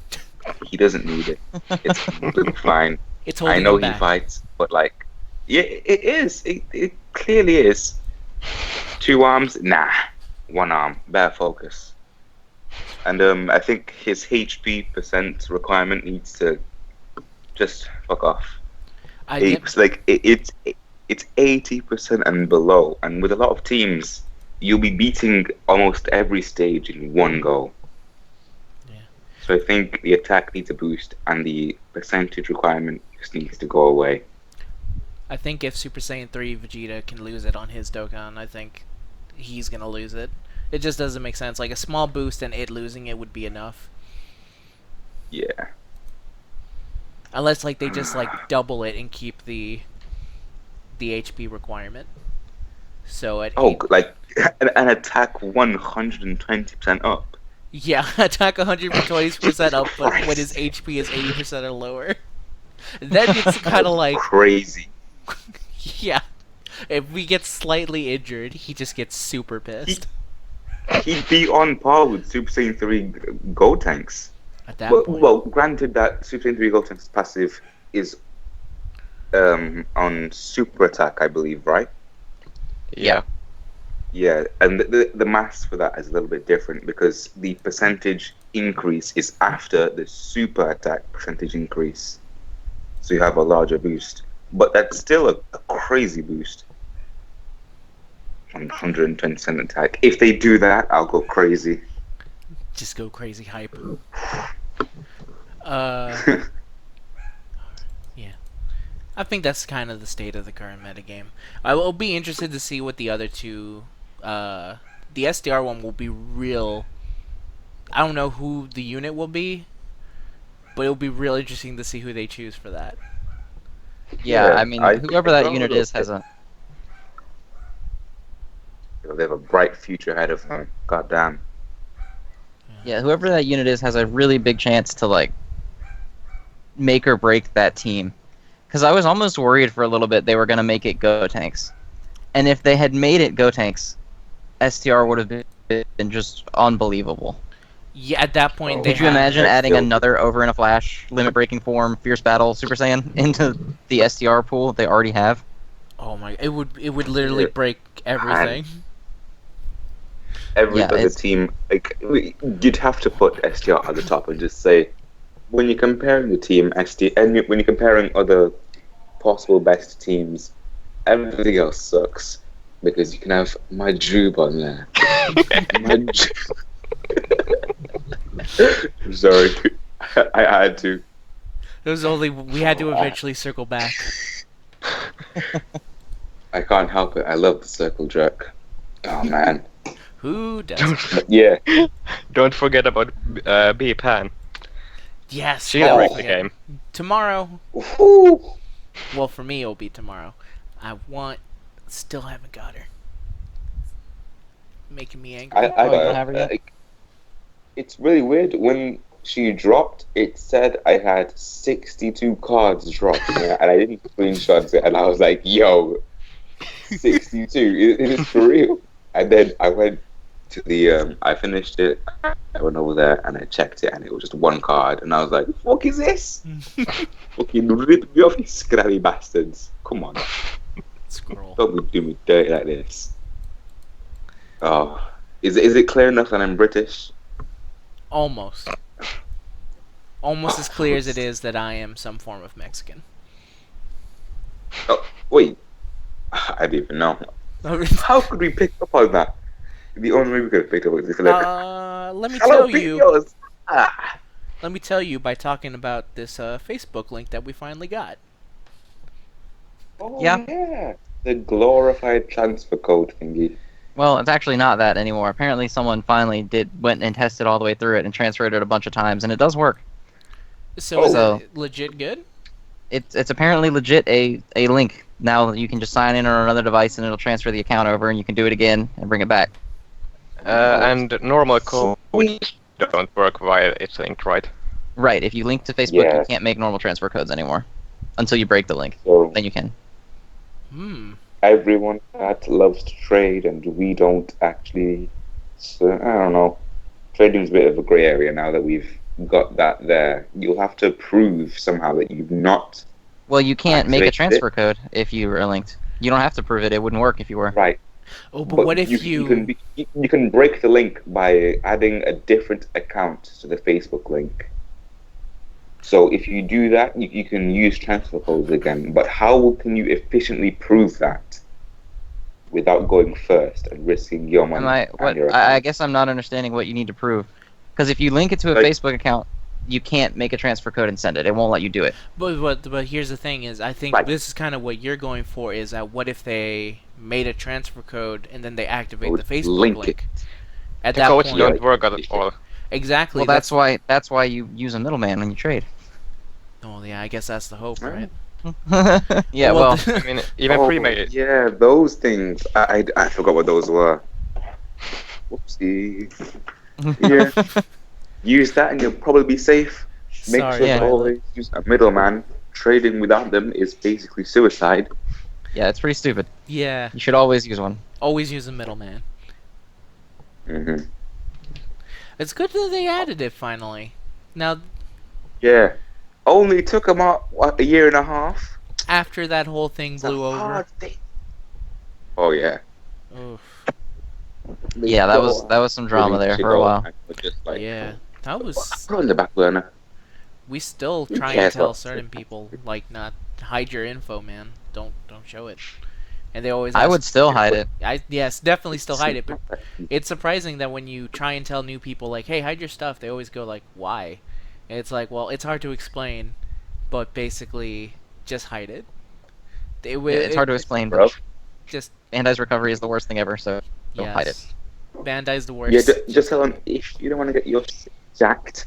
He doesn't need it. It's completely fine. It's I holding know him he back. fights, but like, yeah, it is. It clearly is. 2 arms, nah. 1 arm, better focus. And I think his HP % requirement needs to just fuck off. It's like it's 80% and below, and with a lot of teams, you'll be beating almost every stage in one go. Yeah. So I think the attack needs a boost, and the percentage requirement just needs to go away. I think if Super Saiyan 3 Vegeta can lose it on his Dokkan, I think he's gonna lose it. It just doesn't make sense. Like, a small boost and it losing it would be enough. Yeah. Unless, like, they just, like, double it and keep the HP requirement. So at like an attack 120% up. Yeah, attack 120% up, but when his Christ. HP is 80% or lower. Then it's kind of like, Crazy. yeah. If we get slightly injured, he just gets super pissed. He'd be on par with Super Saiyan 3 Gotenks. at that Well, point. well, granted that Super Saiyan 3 Gotenks passive is on super attack, I believe, right? Yeah. Yeah, and the maths for that is a little bit different because the percentage increase is after the super attack percentage increase. So you have a larger boost. But that's still a crazy boost. 120% attack. If they do that, I'll go crazy. Just go crazy hype. Uh, yeah. I think that's kind of the state of the current metagame. I will be interested to see what the other two. The SDR one will be real. I don't know who the unit will be, but it'll be real interesting to see who they choose for that. Yeah, I mean, I whoever think that unit is has a. they have a bright future ahead of them. God damn. Yeah, whoever that unit is has a really big chance to like make or break that team. Because I was almost worried for a little bit they were going to make it Gotenks. And if they had made it Gotenks, STR would have been just unbelievable. Yeah, at that point, Oh, they Could you had. imagine I'd adding still- another Over in a Flash, Limit Breaking Form, Fierce Battle, Super Saiyan into the STR pool they already have? Oh my! It would literally Yeah. break everything. Every Yeah, other it's- team, like you'd have to put STR at the top and just say, when you're comparing the team ST, and when you're comparing other possible best teams, everything else sucks because you can have my Jube on there. I'm sorry, I had to. It was only we had to eventually circle back. I can't help it. I love the circle jerk. Oh man. Who does? Yeah. Don't forget about B Pan. Yes. She don't breaks the forget. game. Tomorrow. Woo. Well, for me, it'll be tomorrow. Still haven't got her. Making me angry. I Oh, you don't have her yet? It's really weird. When she dropped, it said I had 62 cards dropped, and I didn't screenshot it, and I was like, "Yo, 62? Is it for real?" And then I went to the, I finished it. I went over there and I checked it, and it was just one card, and I was like, "Fuck is this? Fucking rip me off, you scrappy bastards! Come on, Scroll. don't do me dirty like this." Oh, is it clear enough that I'm British? Almost. Almost as clear as it is that I am some form of Mexican. Oh, wait. I didn't even know. How could we pick up on that? The only way we could have picked up was if we Let me tell you. videos. Ah. Let me tell you by talking about this Facebook link that we finally got. Oh, Yeah. yeah. The glorified transfer code thingy. Well, it's actually not that anymore. Apparently someone finally went and tested all the way through it and transferred it a bunch of times, and it does work. So is Oh. it legit good? It's apparently legit a link. Now you can just sign in on another device and it'll transfer the account over and you can do it again and bring it back. And normal codes don't work via its link, right? Right, if you link to Facebook, Yeah. you can't make normal transfer codes anymore. Until you break the link. So Then you can. everyone that loves to trade and we don't actually. So, I don't know. Trading's a bit of a grey area now that we've got that there. You'll have to prove somehow that you've not. Well, you can't make a Activate transfer code if you are linked. You don't have to prove it. It wouldn't work if you were. Right. Oh, but what if you can break the link by adding a different account to the Facebook link. So if you do that, you can use transfer codes again. But how can you efficiently prove that without going first and risking your money? And your I account? guess I'm not understanding what you need to prove. Because if you link it to a Like- Facebook account, you can't make a transfer code and send it. It won't let you do it. But here's the thing: is I think Right. this is kind of what you're going for. Is that what if they made a transfer code and then they activate the Facebook link link? it. At The that codes point, don't work at all. exactly. Well, that's why you use a middleman when you trade. Oh yeah, I guess that's the hope, right? Yeah, well, I mean, even Oh, pre-made. yeah, those things. I forgot what those were. Whoopsie. Yeah. Use that and you'll probably be safe. Make Sorry, sure yeah. to always use a middleman. Trading without them is basically suicide. yeah, it's pretty stupid. Yeah, You should always use one. always use a middleman. hmm It's good that they added it finally. Now, Yeah. Only took him out, what, a year and a half? after that whole thing It's a blew over. hard thing. Oh, yeah. Oof. Yeah, that was some drama there for a while. Just like, Yeah, that was. put on the back burner. We still Who try and cares tell what- certain people like not hide your info, man. Don't show it. And they always. I ask- would still hide it. yes, definitely still hide it. But it's surprising that when you try and tell new people like, "Hey, hide your stuff," they always go like, "Why?" And it's like, well, it's hard to explain, but basically, just hide it. It's hard to explain, Bro. but Just Bandai's recovery is the worst thing ever, so don't hide it. yes. Bandai's the worst. Yeah, just tell them if you don't want to get your shit jacked,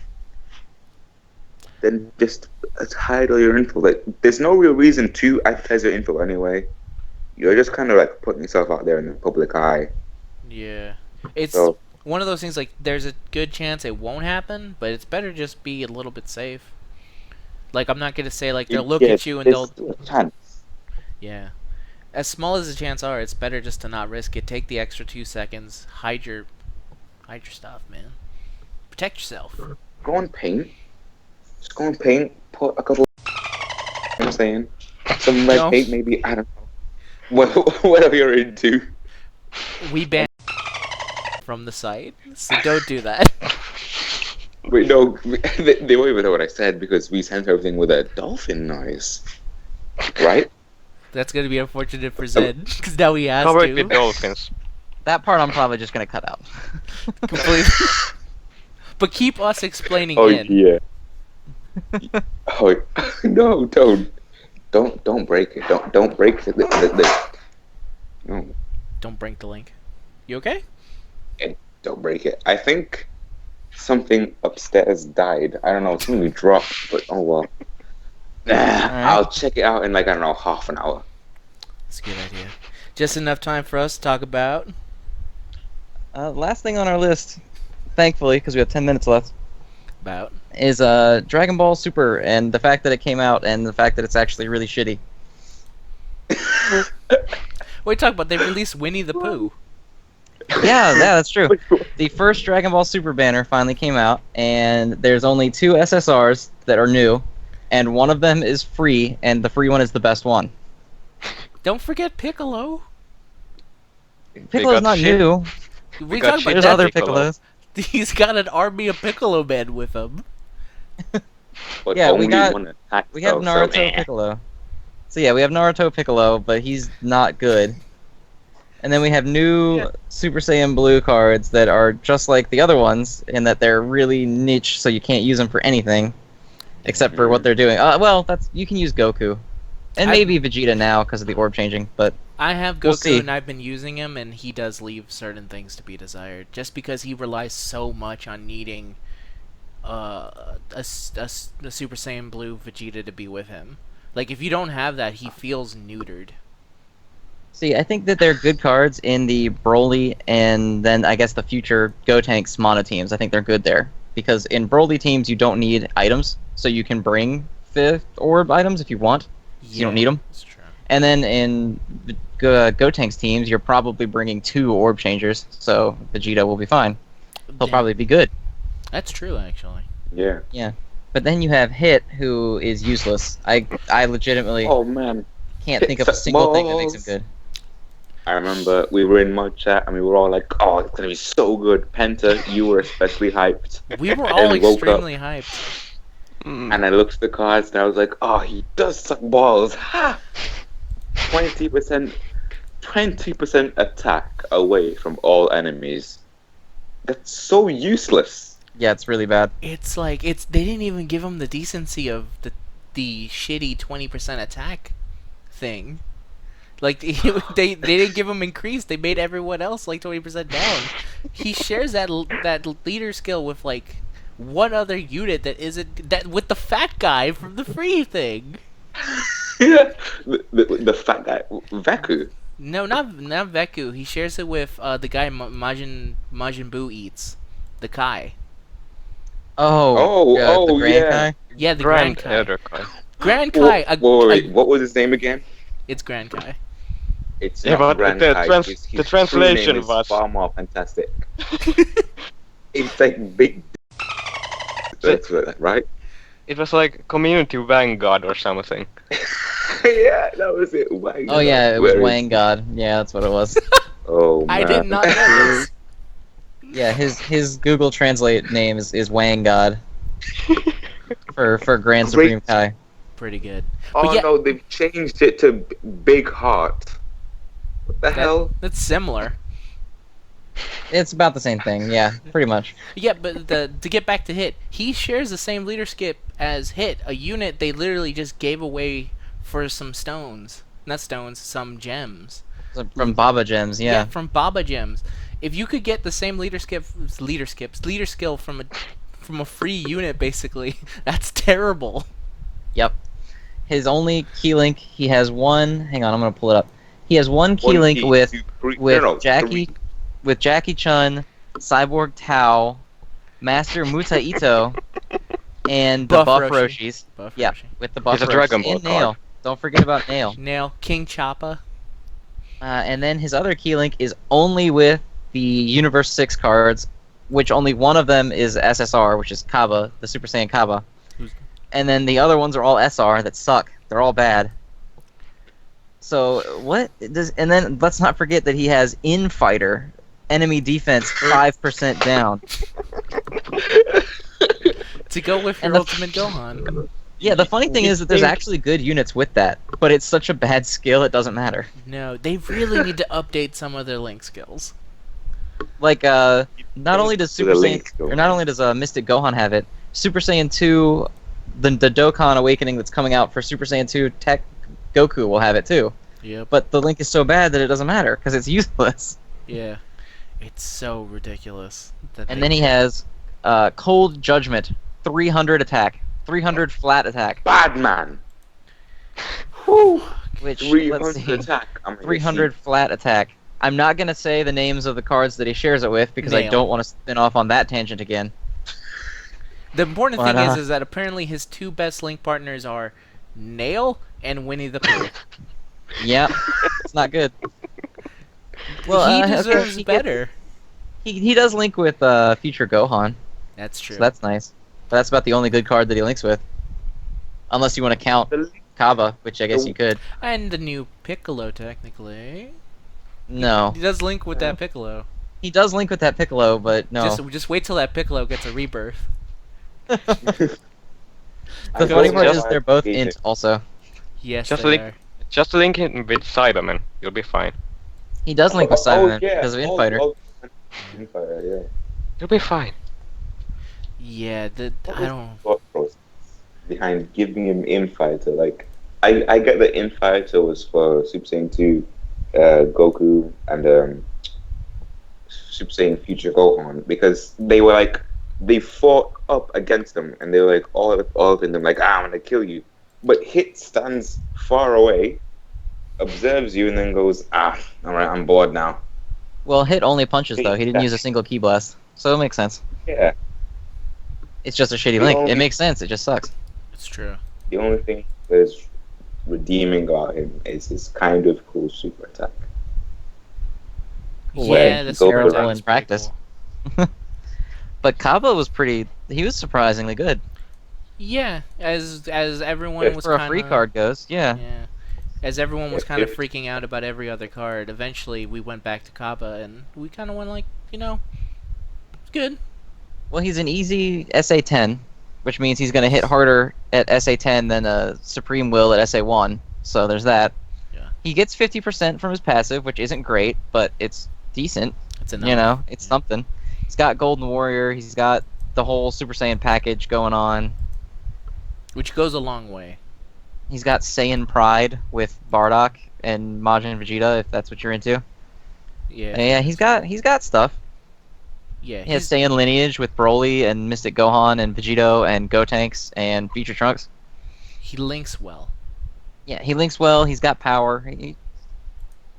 then just hide all your info. Like, there's no real reason to advertise your info anyway. You're just kind of like putting yourself out there in the public eye. Yeah. It's So one of those things like there's a good chance it won't happen, but it's better just be a little bit safe. Like I'm not gonna say like they'll look at you and there's they'll still a chance. yeah. As small as the chance are, it's better just to not risk it. Take the extra 2 seconds, hide your stuff, man. Protect yourself. Go and paint. Just go and paint. Put a couple. You know what I'm saying? Some red No. paint, maybe. I don't know. Whatever you're into. We ban from the site, so don't do that. Wait, no, they won't even know what I said because we sent everything with a dolphin noise. Right? That's gonna be unfortunate for Zed, because now he has Covered to. with dolphins. That part I'm probably just gonna cut out. Completely. But keep us explaining Oh in. yeah. Oh no! Don't break it! Don't break the. No, Don't break the link. You okay? don't break it. I think something upstairs died. I don't know. Something dropped, but oh well. I'll check it out in like, I don't know, half an hour. That's a good idea. Just enough time for us to talk about. Last thing on our list, thankfully, because we have 10 minutes left, About. is Dragon Ball Super and the fact that it came out and the fact that it's actually really shitty. What are you talking about? They released Winnie the Pooh. Yeah, that's true. The first Dragon Ball Super banner finally came out, and there's only 2 SSRs that are new, and one of them is free, and the free one is the best one. Don't forget Piccolo. Piccolo's got not shit. new. We got talked shit about There's that. other Piccolo. Piccolos. He's got an army of Piccolo men with him. But Yeah, we only got- one attack, We have though, Naruto so, Piccolo. So yeah, we have Naruto Piccolo, but he's not good. And then we have new Super Saiyan Blue cards that are just like the other ones in that they're really niche, so you can't use them for anything except for what they're doing. Well, you can use Goku and maybe Vegeta now because of the orb changing, but I have Goku We'll see. and I've been using him, and he does leave certain things to be desired, just because he relies so much on needing a Super Saiyan Blue Vegeta to be with him. Like if you don't have that, he feels neutered. see, I think that they're good cards in the Broly and then I guess the future Gotenks mono teams. I think they're good there because in Broly teams you don't need items, so you can bring 5th orb items if you want. You don't need 'em. That's true. And then in Gotenks teams, you're probably bringing 2 orb changers, so Vegeta will be fine. He'll Yeah, probably be good. That's true, actually. yeah. But then you have Hit, who is useless. I legitimately Oh man. can't think of a single thing that makes him good. I remember we were in mod chat and we were all like, "Oh, it's gonna be so good." Penta, you were especially hyped. We were And all we woke up, extremely hyped. and I looked at the cards and I was like, "Oh, he does suck balls." Ha! 20% attack away from all enemies. That's so useless. Yeah, it's really bad. It's like they didn't even give him the decency of the shitty 20% attack thing. Like they didn't give him increase. They made everyone else like 20% down. He shares that leader skill with like one other unit that isn't that with the fat guy from the free thing. Yeah, the fat guy, Veku. No, not Veku. He shares it with the guy Majin Buu eats, the Kai. The Grand yeah. Kai? Yeah, the Grand Kai. Elder Kai. Grand Kai. Wait, what was his name again? It's Grand Kai. It's Yeah, not but Grand the Kai. trans- His the true translation name is was- far more fantastic. It's like big That's right. It was like Community Vanguard or something. Yeah, that was it. Wang Oh yeah, it was Where is- Wang God. Yeah, that's what it was. Oh man. I did not know this. Yeah, his Google Translate name is Wang God for Grand Great. Supreme Kai. Pretty good. Oh But yeah- no, they've changed it to Big Heart. What the hell? That's similar. It's about the same thing. Yeah, pretty much. Yeah, but to get back to Hit, he shares the same leader skip as Hit, a unit they literally just gave away for some stones. Not stones, some gems. So from Baba Gems, yeah. From Baba Gems. If you could get the same leader skill from a free unit, basically, that's terrible. Yep. His only key link, he has one. Hang on, I'm gonna pull it up. He has one key link with Jackie Chun, Cyborg Tao, Master Muta Ito, and the Buff Roshis. Yeah, with the Buff He's a Roshis. Dragon Ball And Nail. Don't forget about Nail. Nail, King Choppa. And then his other key link is only with the Universe 6 cards, which only one of them is SSR, which is Kaba, the Super Saiyan Kaba. And then the other ones are all SR that suck. They're all bad. So what does? And then let's not forget that he has Infighter, enemy defense 5% down. To go with your Ultimate Gohan. Yeah, the funny thing is that there's actually good units with that, but it's such a bad skill it doesn't matter. No, they really need to update some of their link skills. Like not only does Mystic Gohan have it, Super Saiyan 2, the Dokkan Awakening that's coming out for Super Saiyan 2 Tech Goku will have it too. Yep. But the link is so bad that it doesn't matter because it's useless. Yeah. It's so ridiculous. And then he has Cold Judgment, 300 attack, 300 flat attack. Bad man. Which 300 let's see, attack. 300 flat attack. I'm not gonna say the names of the cards that he shares it with because I Nail. don't want to spin off on that tangent again. The important Why thing not? is that apparently his two best link partners are Nail and Winnie the Pooh. Yeah, it's not good. Well, he okay, deserves he better. He does link with Future Gohan, That's true. so that's nice. But that's about the only good card that he links with. Unless you want to count Kaba, which I guess you could. And the new Piccolo, technically. No. He does link with that Piccolo. He does link with that Piccolo, but no. Just wait till that Piccolo gets a rebirth. The funny part is they're both Gogeta. int also. Yes, Just they link- are. Just link it with Cyberman. You'll be fine. He does link with Cyberman because of Infighter. Infighter, yeah. You'll be fine. Yeah, I don't... Thought process behind giving him Infighter. Like, I get that Infighter was for Super Saiyan 2, Goku, and Super Saiyan Future Gohan because they were like, they fought up against them and they were like all of them like, I'm gonna kill you. But Hit stands far away, observes you, and then goes, alright, I'm bored now. Well, Hit only punches though. He didn't use a single key blast, so it makes sense. Yeah. It's just a shitty link. It makes sense. It just sucks. It's true. The only thing that is redeeming about him is his kind of cool super attack. Yeah, he that's goes terrible around in practice. But Kaba was he was surprisingly good. Yeah, as everyone was For a kinda, free card goes, yeah. Yeah. As everyone was Yeah, kind of it- freaking out about every other card, eventually we went back to Kaba and we kind of went like, it's good. Well, he's an easy SA10, which means he's going to hit harder at SA10 than a Supreme Will at SA1. So there's that. Yeah. He gets 50% from his passive, which isn't great, but it's decent. It's enough. It's something. He's got Golden Warrior. He's got the whole Super Saiyan package going on. Which goes a long way. He's got Saiyan Pride with Bardock and Majin Vegeta, if that's what you're into. Yeah. Yeah, he's got stuff. Yeah. He has Saiyan lineage with Broly and Mystic Gohan and Vegito and Gotenks and Future Trunks. He links well. Yeah, he links well. He's got power.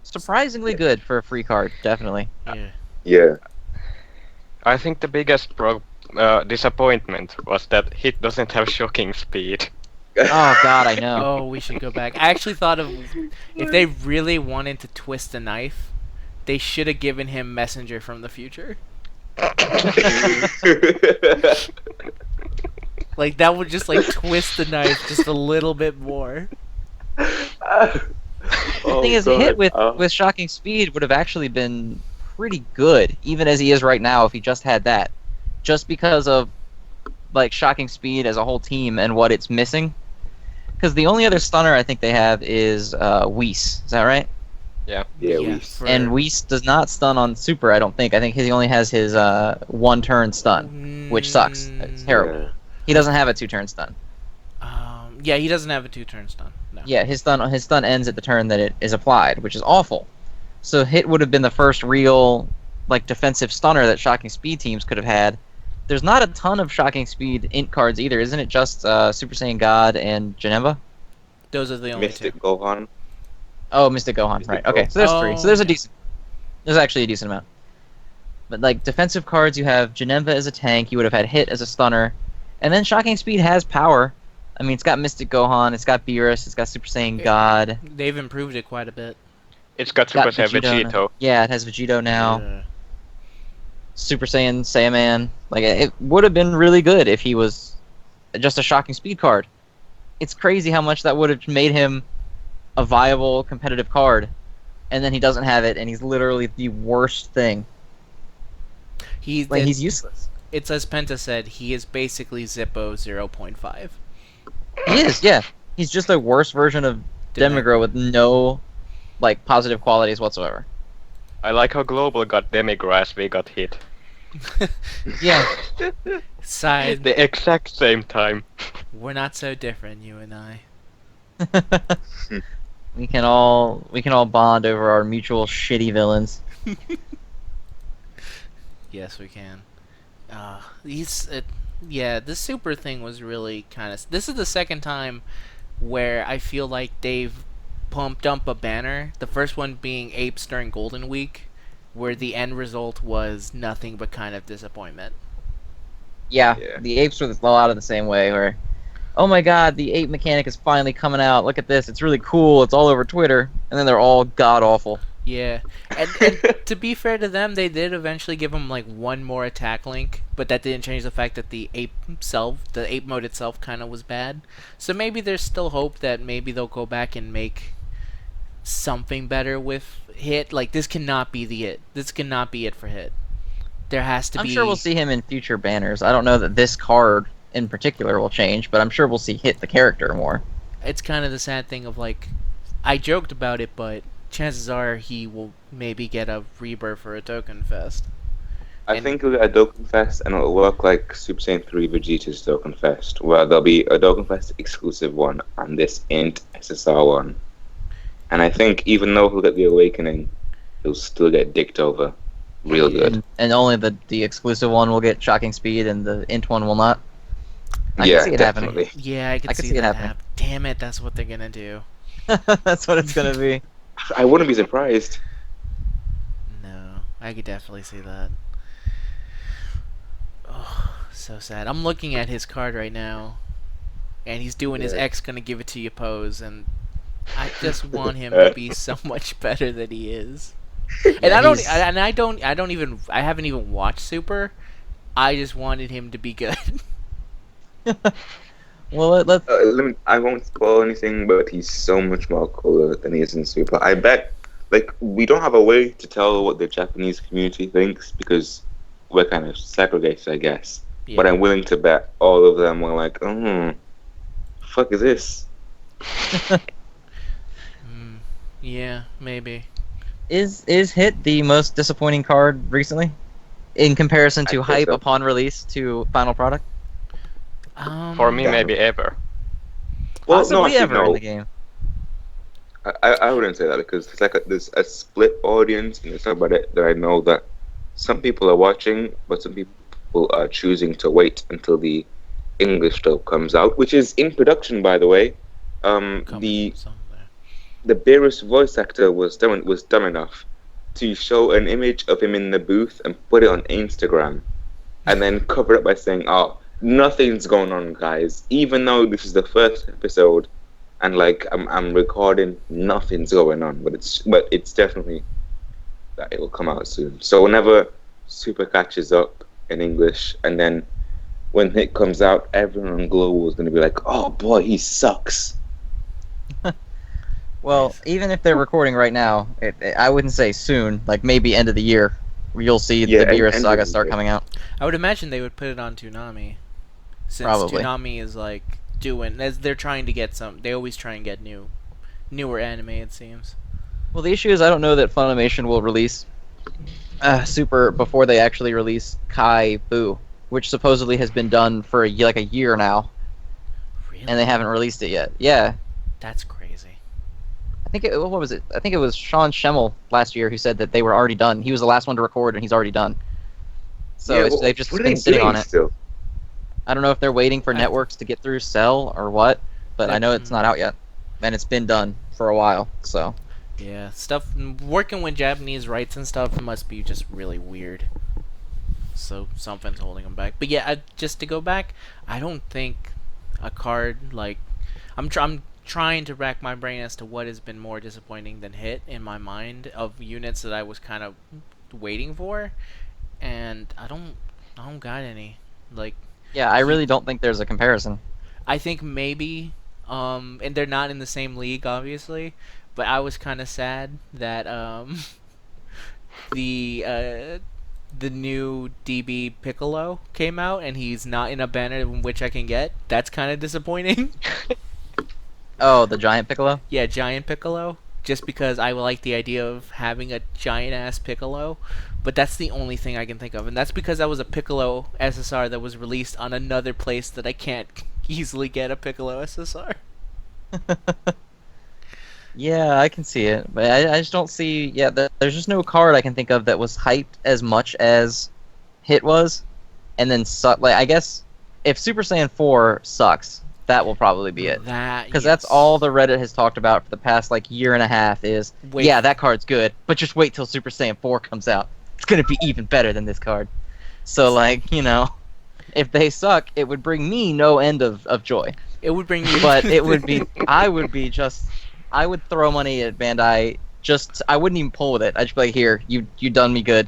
Surprisingly good for a free card, definitely. Yeah. Yeah. I think the biggest disappointment was that Hit doesn't have shocking speed. Oh God, I know. Oh, we should go back. I actually thought of if they really wanted to twist the knife, they should have given him Messenger from the future. Like that would just like twist the knife just a little bit more. The thing is, Hit with shocking speed would have actually been pretty good, even as he is right now, if he just had that. Just because of like shocking speed as a whole team and what it's missing. Because the only other stunner I think they have is Whis. Is that right? Yeah, And Whis does not stun on Super, I don't think. I think he only has his one-turn stun, which sucks. It's terrible. Yeah. He doesn't have a two-turn stun. Yeah, he doesn't have a 2-turn stun. No. Yeah, his stun ends at the turn that it is applied, which is awful. So Hit would have been the first real like defensive stunner that shocking speed teams could have had. There's not a ton of shocking speed int cards either, isn't it? Just Super Saiyan God and Janemba? Those are the only Mystic two. Gohan. Oh, Mystic Gohan. Mystic Right. Okay, Gohan. so there's three. So there's Oh, there's actually a decent amount. But like defensive cards, you have Janemba as a tank. You would have had Hit as a stunner, and then shocking speed has power. I mean, it's got Mystic Gohan, it's got Beerus, it's got Super Saiyan God. They've improved it quite a bit. It's got It's Super got Saiyan Vegetto. Yeah, it has Vegito now. Yeah. Super Saiyan, Saiyaman. Like, it would have been really good if he was just a shocking speed card. It's crazy how much that would have made him a viable competitive card, and then he doesn't have it, and he's literally the worst thing. He's useless. It's as Penta said. He is basically Zippo 0.5. He is, yeah. He's just a worse version of Demigro with no like positive qualities whatsoever. I like how Global got Demigrass, we got Hit. Yeah. Side. The exact same time. We're not so different, you and I. we can all bond over our mutual shitty villains. Yes, we can. Yeah, the super thing was really kind of. This is the second time where I feel like they've pumped up a banner. The first one being Apes during Golden Week, where the end result was nothing but kind of disappointment. Yeah, Yeah. the apes were a lot of the same way, where, oh my god, the ape mechanic is finally coming out. Look at this, it's really cool. It's all over Twitter, and then they're all god awful. Yeah, and to be fair to them, they did eventually give him like one more attack link, but that didn't change the fact that the ape mode itself, kind of was bad. So maybe there's still hope that maybe they'll go back and make something better with Hit. Like this cannot be the it. This cannot be it for Hit. There has to be. I'm sure we'll see him in future banners. I don't know that this card in particular will change, but I'm sure we'll see Hit the character more. It's kind of the sad thing of like, I joked about it, but chances are he will maybe get a rebirth or a Dokkan Fest. I think it'll get a Dokkan Fest, and it'll work like Super Saiyan 3 Vegeta's Dokkan Fest, where there'll be a Dokkan Fest exclusive one and this ain't SSR one. And I think even though he'll get the Awakening, he'll still get dicked over real good. And only the exclusive one will get shocking speed, and the int one will not. I Yeah, can see it definitely. happening. Yeah, I could see it that happening. happen. Damn it, that's what they're gonna do. That's what it's gonna be. I wouldn't be surprised. No, I could definitely see that. Oh, so sad. I'm looking at his card right now, and he's doing his Yeah. X gonna give it to you pose, and I just want him to be so much better than he is. And Yeah, I haven't even watched Super. I just wanted him to be good. Well, let's. I won't spoil anything, but he's so much more cooler than he is in Super. I bet, like, we don't have a way to tell what the Japanese community thinks because we're kind of segregated, I guess. Yeah. But I'm willing to bet all of them were like, fuck is this? Yeah, maybe. Is Hit the most disappointing card recently, in comparison to I think hype so. upon release to final product? For me, Yeah. maybe ever. Well, Possibly no, actually, ever in no. the game. I wouldn't say that because it's like there's a split audience, and it's about it that I know that some people are watching, but some people are choosing to wait until the English dub comes out, which is in production, by the way. The Beerus voice actor was dumb enough to show an image of him in the booth and put it on Instagram, and then cover it by saying, "Oh, nothing's going on, guys. Even though this is the first episode, and like I'm recording, nothing's going on. But it's definitely that it will come out soon. So whenever Super catches up in English, and then when Hit comes out, everyone on Global is gonna be like, "Oh boy, he sucks." Well, Nice. even if they're recording right now, I wouldn't say soon. Like maybe end of the year, you'll see Yeah, the Beerus end of saga the start year. coming out. I would imagine they would put it on Toonami, since Probably. Toonami is like doing as they're trying to get some. They always try and get newer anime. It seems. Well, the issue is I don't know that Funimation will release Super before they actually release Kai Boo, which supposedly has been done for like a year now, Really? and they haven't released it yet. Yeah, That's crazy. I think what was it? I think it was Sean Schemmel last year who said that they were already done. He was the last one to record, and he's already done. So Yeah, well, they've just what are been they sitting doing on it. still? I don't know if they're waiting for I- networks to get through Cell or what, but I know it's Mm. not out yet, and it's been done for a while. So Yeah, stuff working with Japanese rights and stuff must be just really weird. So something's holding them back. But yeah, just to go back, I don't think a card like I'm trying to rack my brain as to what has been more disappointing than Hit in my mind of units that I was kind of waiting for, and I don't got any. Like yeah, I really don't think there's a comparison. I think maybe, and they're not in the same league, obviously, but I was kind of sad that the uh, the new DB Piccolo came out and he's not in a banner in which I can get. That's kind of disappointing. Oh, the giant Piccolo. Yeah, giant Piccolo. Just because I like the idea of having a giant ass Piccolo, but that's the only thing I can think of, and that's because that was a Piccolo SSR that was released on another place that I can't easily get a Piccolo SSR. Yeah, I can see it, but I just don't see. Yeah, there's just no card I can think of that was hyped as much as Hit was, and then like I guess if Super Saiyan 4 sucks, that will probably be it. That Because that's all the Reddit has talked about for the past like year and a half is, Wait. yeah, that card's good, but just wait till Super Saiyan 4 comes out. It's gonna be even better than this card. So like, if they suck, it would bring me no end of joy. It would bring you, But it would be, I would throw money at Bandai. I wouldn't even pull with it. I'd just be like, here, you done me good.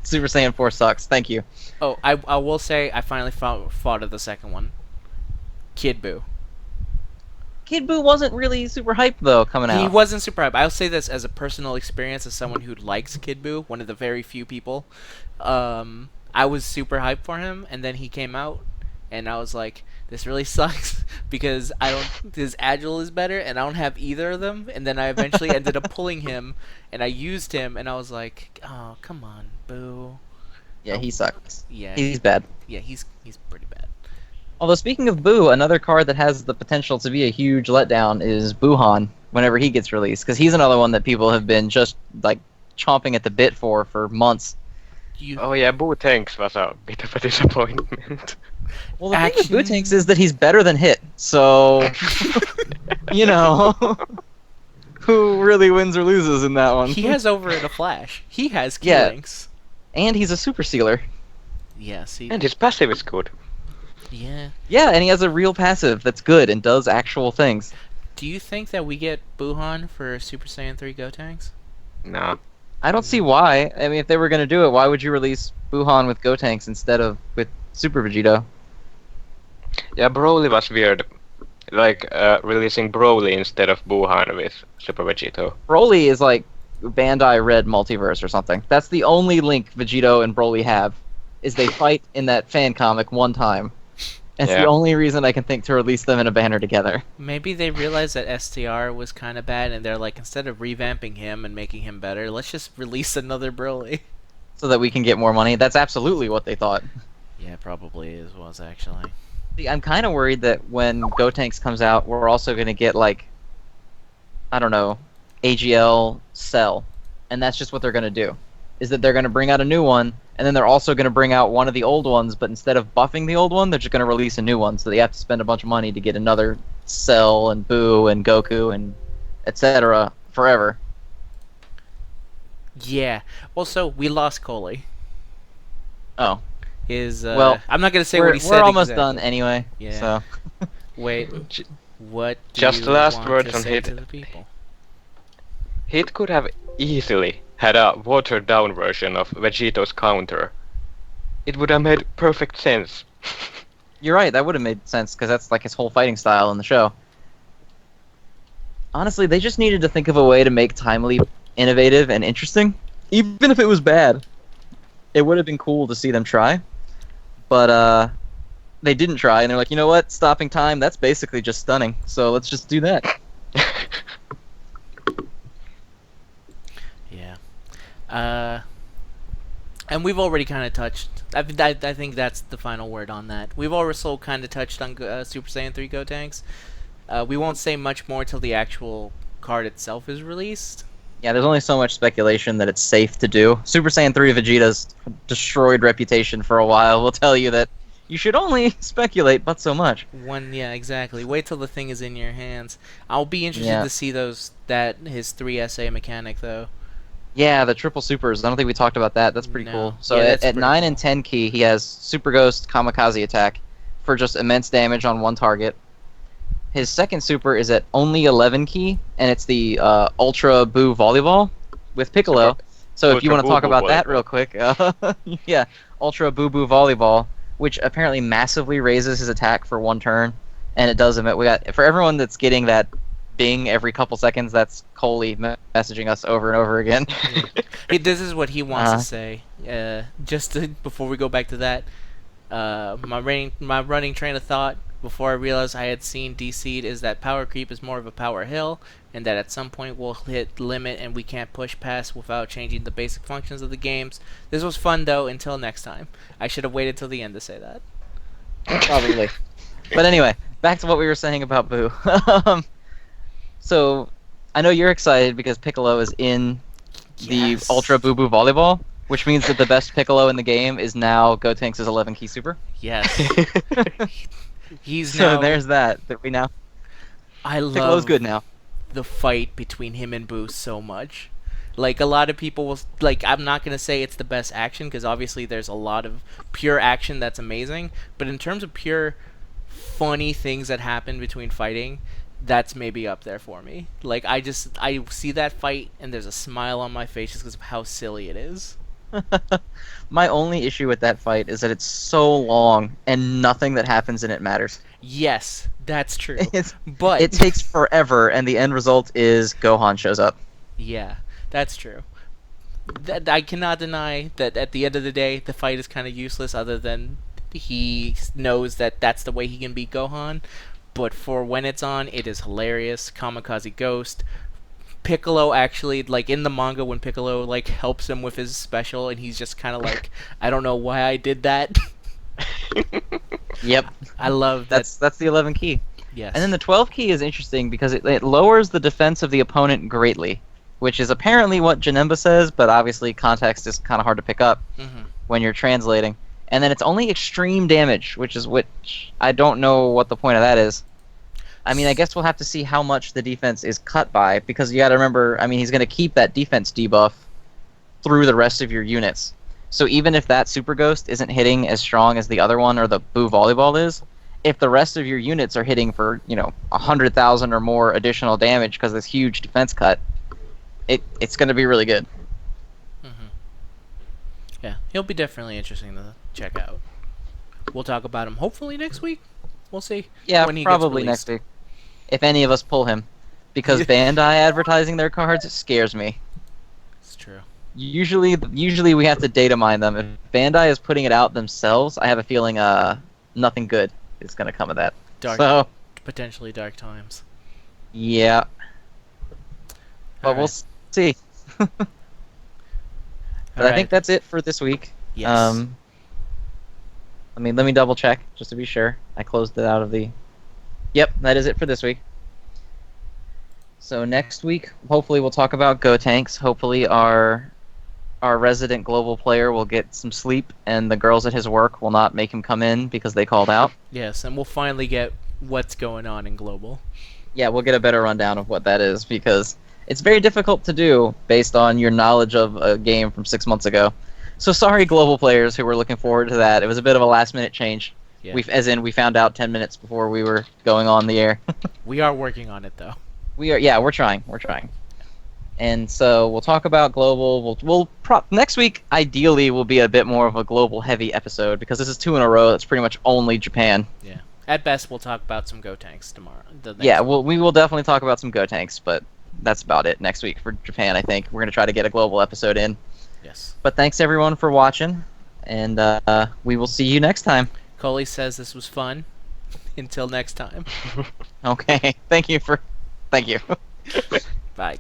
Super Saiyan 4 sucks. Thank you. Oh, I will say I finally fought of the second one. Kid Buu. Kid Buu wasn't really super hyped though coming out. He wasn't super hype. I'll say this as a personal experience as someone who likes Kid Buu, one of the very few people. I was super hyped for him, and then he came out, and I was like, this really sucks because his agile is better, and I don't have either of them. And then I eventually ended up pulling him, and I used him, and I was like, oh, come on, Boo. Yeah, he sucks. Yeah, He's bad. yeah, he's pretty bad. Although speaking of Boo, another card that has the potential to be a huge letdown is Buhan whenever he gets released, because he's another one that people have been just like chomping at the bit for months. Oh yeah, Gotenks was a bit of a disappointment. Well, the Action. thing with Gotenks is that he's better than Hit, so who really wins or loses in that one? He has over in a flash. He has Yeah. killings. and he's a super sealer. Yeah, see. And his passive is good. Yeah. Yeah, and he has a real passive that's good and does actual things. Do you think that we get Buhan for Super Saiyan 3 Gotenks? No. I don't see why. I mean, if they were going to do it, why would you release Buhan with Gotenks instead of with Super Vegetto? Yeah, Broly was weird. Like, releasing Broly instead of Buhan with Super Vegetto. Broly is like Bandai Red Multiverse or something. That's the only link Vegetto and Broly have, is they fight in that fan comic one time. That's Yeah. the only reason I can think to release them in a banner together. Maybe they realized that STR was kind of bad, and they're like, instead of revamping him and making him better, let's just release another Broly. So that we can get more money. That's absolutely what they thought. Yeah, probably was actually. See, I'm kind of worried that when Gotenks comes out, we're also going to get, like, I don't know, AGL Cell. And that's just what they're going to do. Is that they're going to bring out a new one, and then they're also going to bring out one of the old ones, but instead of buffing the old one, they're just going to release a new one. So they have to spend a bunch of money to get another Cell and Boo and Goku and etc. forever. Yeah. Also, we lost Coley. Oh. His, Well, I'm not going to say we're what he said. we're almost exactly. done anyway. Yeah. So. Wait, J- what do Just you last want words to on say Hit. to the people? Hit could have easily had a watered down version of Vegeto's counter. It would have made perfect sense. You're right. That would have made sense because that's like his whole fighting style in the show. Honestly, they just needed to think of a way to make Time Leap innovative and interesting, even if it was bad. It would have been cool to see them try, but they didn't try, and they're like, you know what? Stopping time, that's basically just stunning. So let's just do that. Yeah. And we've already kind of touched. I think that's the final word on that. We've also kind of touched on Super Saiyan 3 Gotenks. We won't say much more till the actual card itself is released. Yeah, there's only so much speculation that it's safe to do. Super Saiyan 3 Vegeta's destroyed reputation for a while will tell you that you should only speculate but so much. Yeah, exactly. Wait till the thing is in your hands. I'll be interested Yeah. to see his 3SA mechanic though. Yeah, the triple supers. I don't think we talked about that. That's pretty No. cool. So Yeah, that's at pretty 9 cool. and 10 key, he has Super Ghost Kamikaze attack for just immense damage on one target. His second super is at only 11 key, and it's the Ultra Boo Volleyball with Piccolo. So if you want to talk Ultra about Boo that Volleyball. real quick, yeah, Ultra Boo Boo Volleyball, which apparently massively raises his attack for one turn, and it does him. We got for everyone that's getting that bing every couple seconds. That's Coley messaging us over and over again. This is what he wants to say. Before we go back to that, my running train of thought before I realized I had seen DC'd is that power creep is more of a power hill, and that at some point we'll hit limit and we can't push past without changing the basic functions of the games. This was fun though. Until next time, I should have waited till the end to say that. Probably. But anyway, back to what we were saying about Boo. So, I know you're excited because Piccolo is in the Yes. Ultra Boo Boo Volleyball, which means that the best Piccolo in the game is now Gotenks' 11 key super. Yes, he's So now. there's that we now. I love Piccolo's good now. the fight between him and Boo so much. Like, a lot of people will, like, I'm not going to say it's the best action, because obviously there's a lot of pure action that's amazing, but in terms of pure funny things that happen between fighting, that's maybe up there for me. Like, I see that fight, and there's a smile on my face just because of how silly it is. My only issue with that fight is that it's so long and nothing that happens in it matters. Yes, that's true. It's, But it takes forever, and the end result is Gohan shows up. yeah, that's true. I cannot deny that at the end of the day, the fight is kind of useless other than he knows that that's the way he can beat Gohan. But for when it's on, it is hilarious. Kamikaze Ghost. Piccolo actually, like, in the manga when Piccolo, like, helps him with his special and he's just kind of like, I don't know why I did that. Yep. I love that. That's the 11 key. Yes. And then the 12 key is interesting because it lowers the defense of the opponent greatly, which is apparently what Janemba says, but obviously context is kind of hard to pick up Mhm. when you're translating. And then it's only extreme damage, which I don't know what the point of that is. I mean, I guess we'll have to see how much the defense is cut by, because you got to remember, I mean, he's going to keep that defense debuff through the rest of your units. So even if that Super Ghost isn't hitting as strong as the other one or the Boo Volleyball is, if the rest of your units are hitting for, 100,000 or more additional damage because of this huge defense cut, it's going to be really good. Yeah, he'll be definitely interesting to check out. We'll talk about him hopefully next week. We'll see. Yeah, when he probably gets next week. If any of us pull him. Because Bandai advertising their cards, it scares me. It's true. Usually we have to data mine them. If Bandai is putting it out themselves, I have a feeling nothing good is going to come of that. So, Potentially dark times. yeah. But we'll Alright. see. But I Alright. think that's it for this week. Yes. Let me double check just to be sure. I closed it out of the. Yep, that is it for this week. So next week, hopefully we'll talk about Gotenks. Hopefully our resident global player will get some sleep, and the girls at his work will not make him come in because they called out. Yes, and we'll finally get what's going on in Global. Yeah, we'll get a better rundown of what that is, because it's very difficult to do based on your knowledge of a game from 6 months ago. So sorry, global players who were looking forward to that. It was a bit of a last-minute change. Yeah. We found out 10 minutes before we were going on the air. We are working on it though. We're trying. And so we'll talk about global. Next week ideally will be a bit more of a global heavy episode because this is 2 in a row. That's pretty much only Japan. Yeah. At best, we'll talk about some Gotenks tomorrow. Yeah, we will definitely talk about some Gotenks, but that's about it next week for Japan. I think we're gonna try to get a global episode in. Yes. But thanks everyone for watching, and we will see you next time. Coley says this was fun. Until next time. Okay. Thank you. Bye.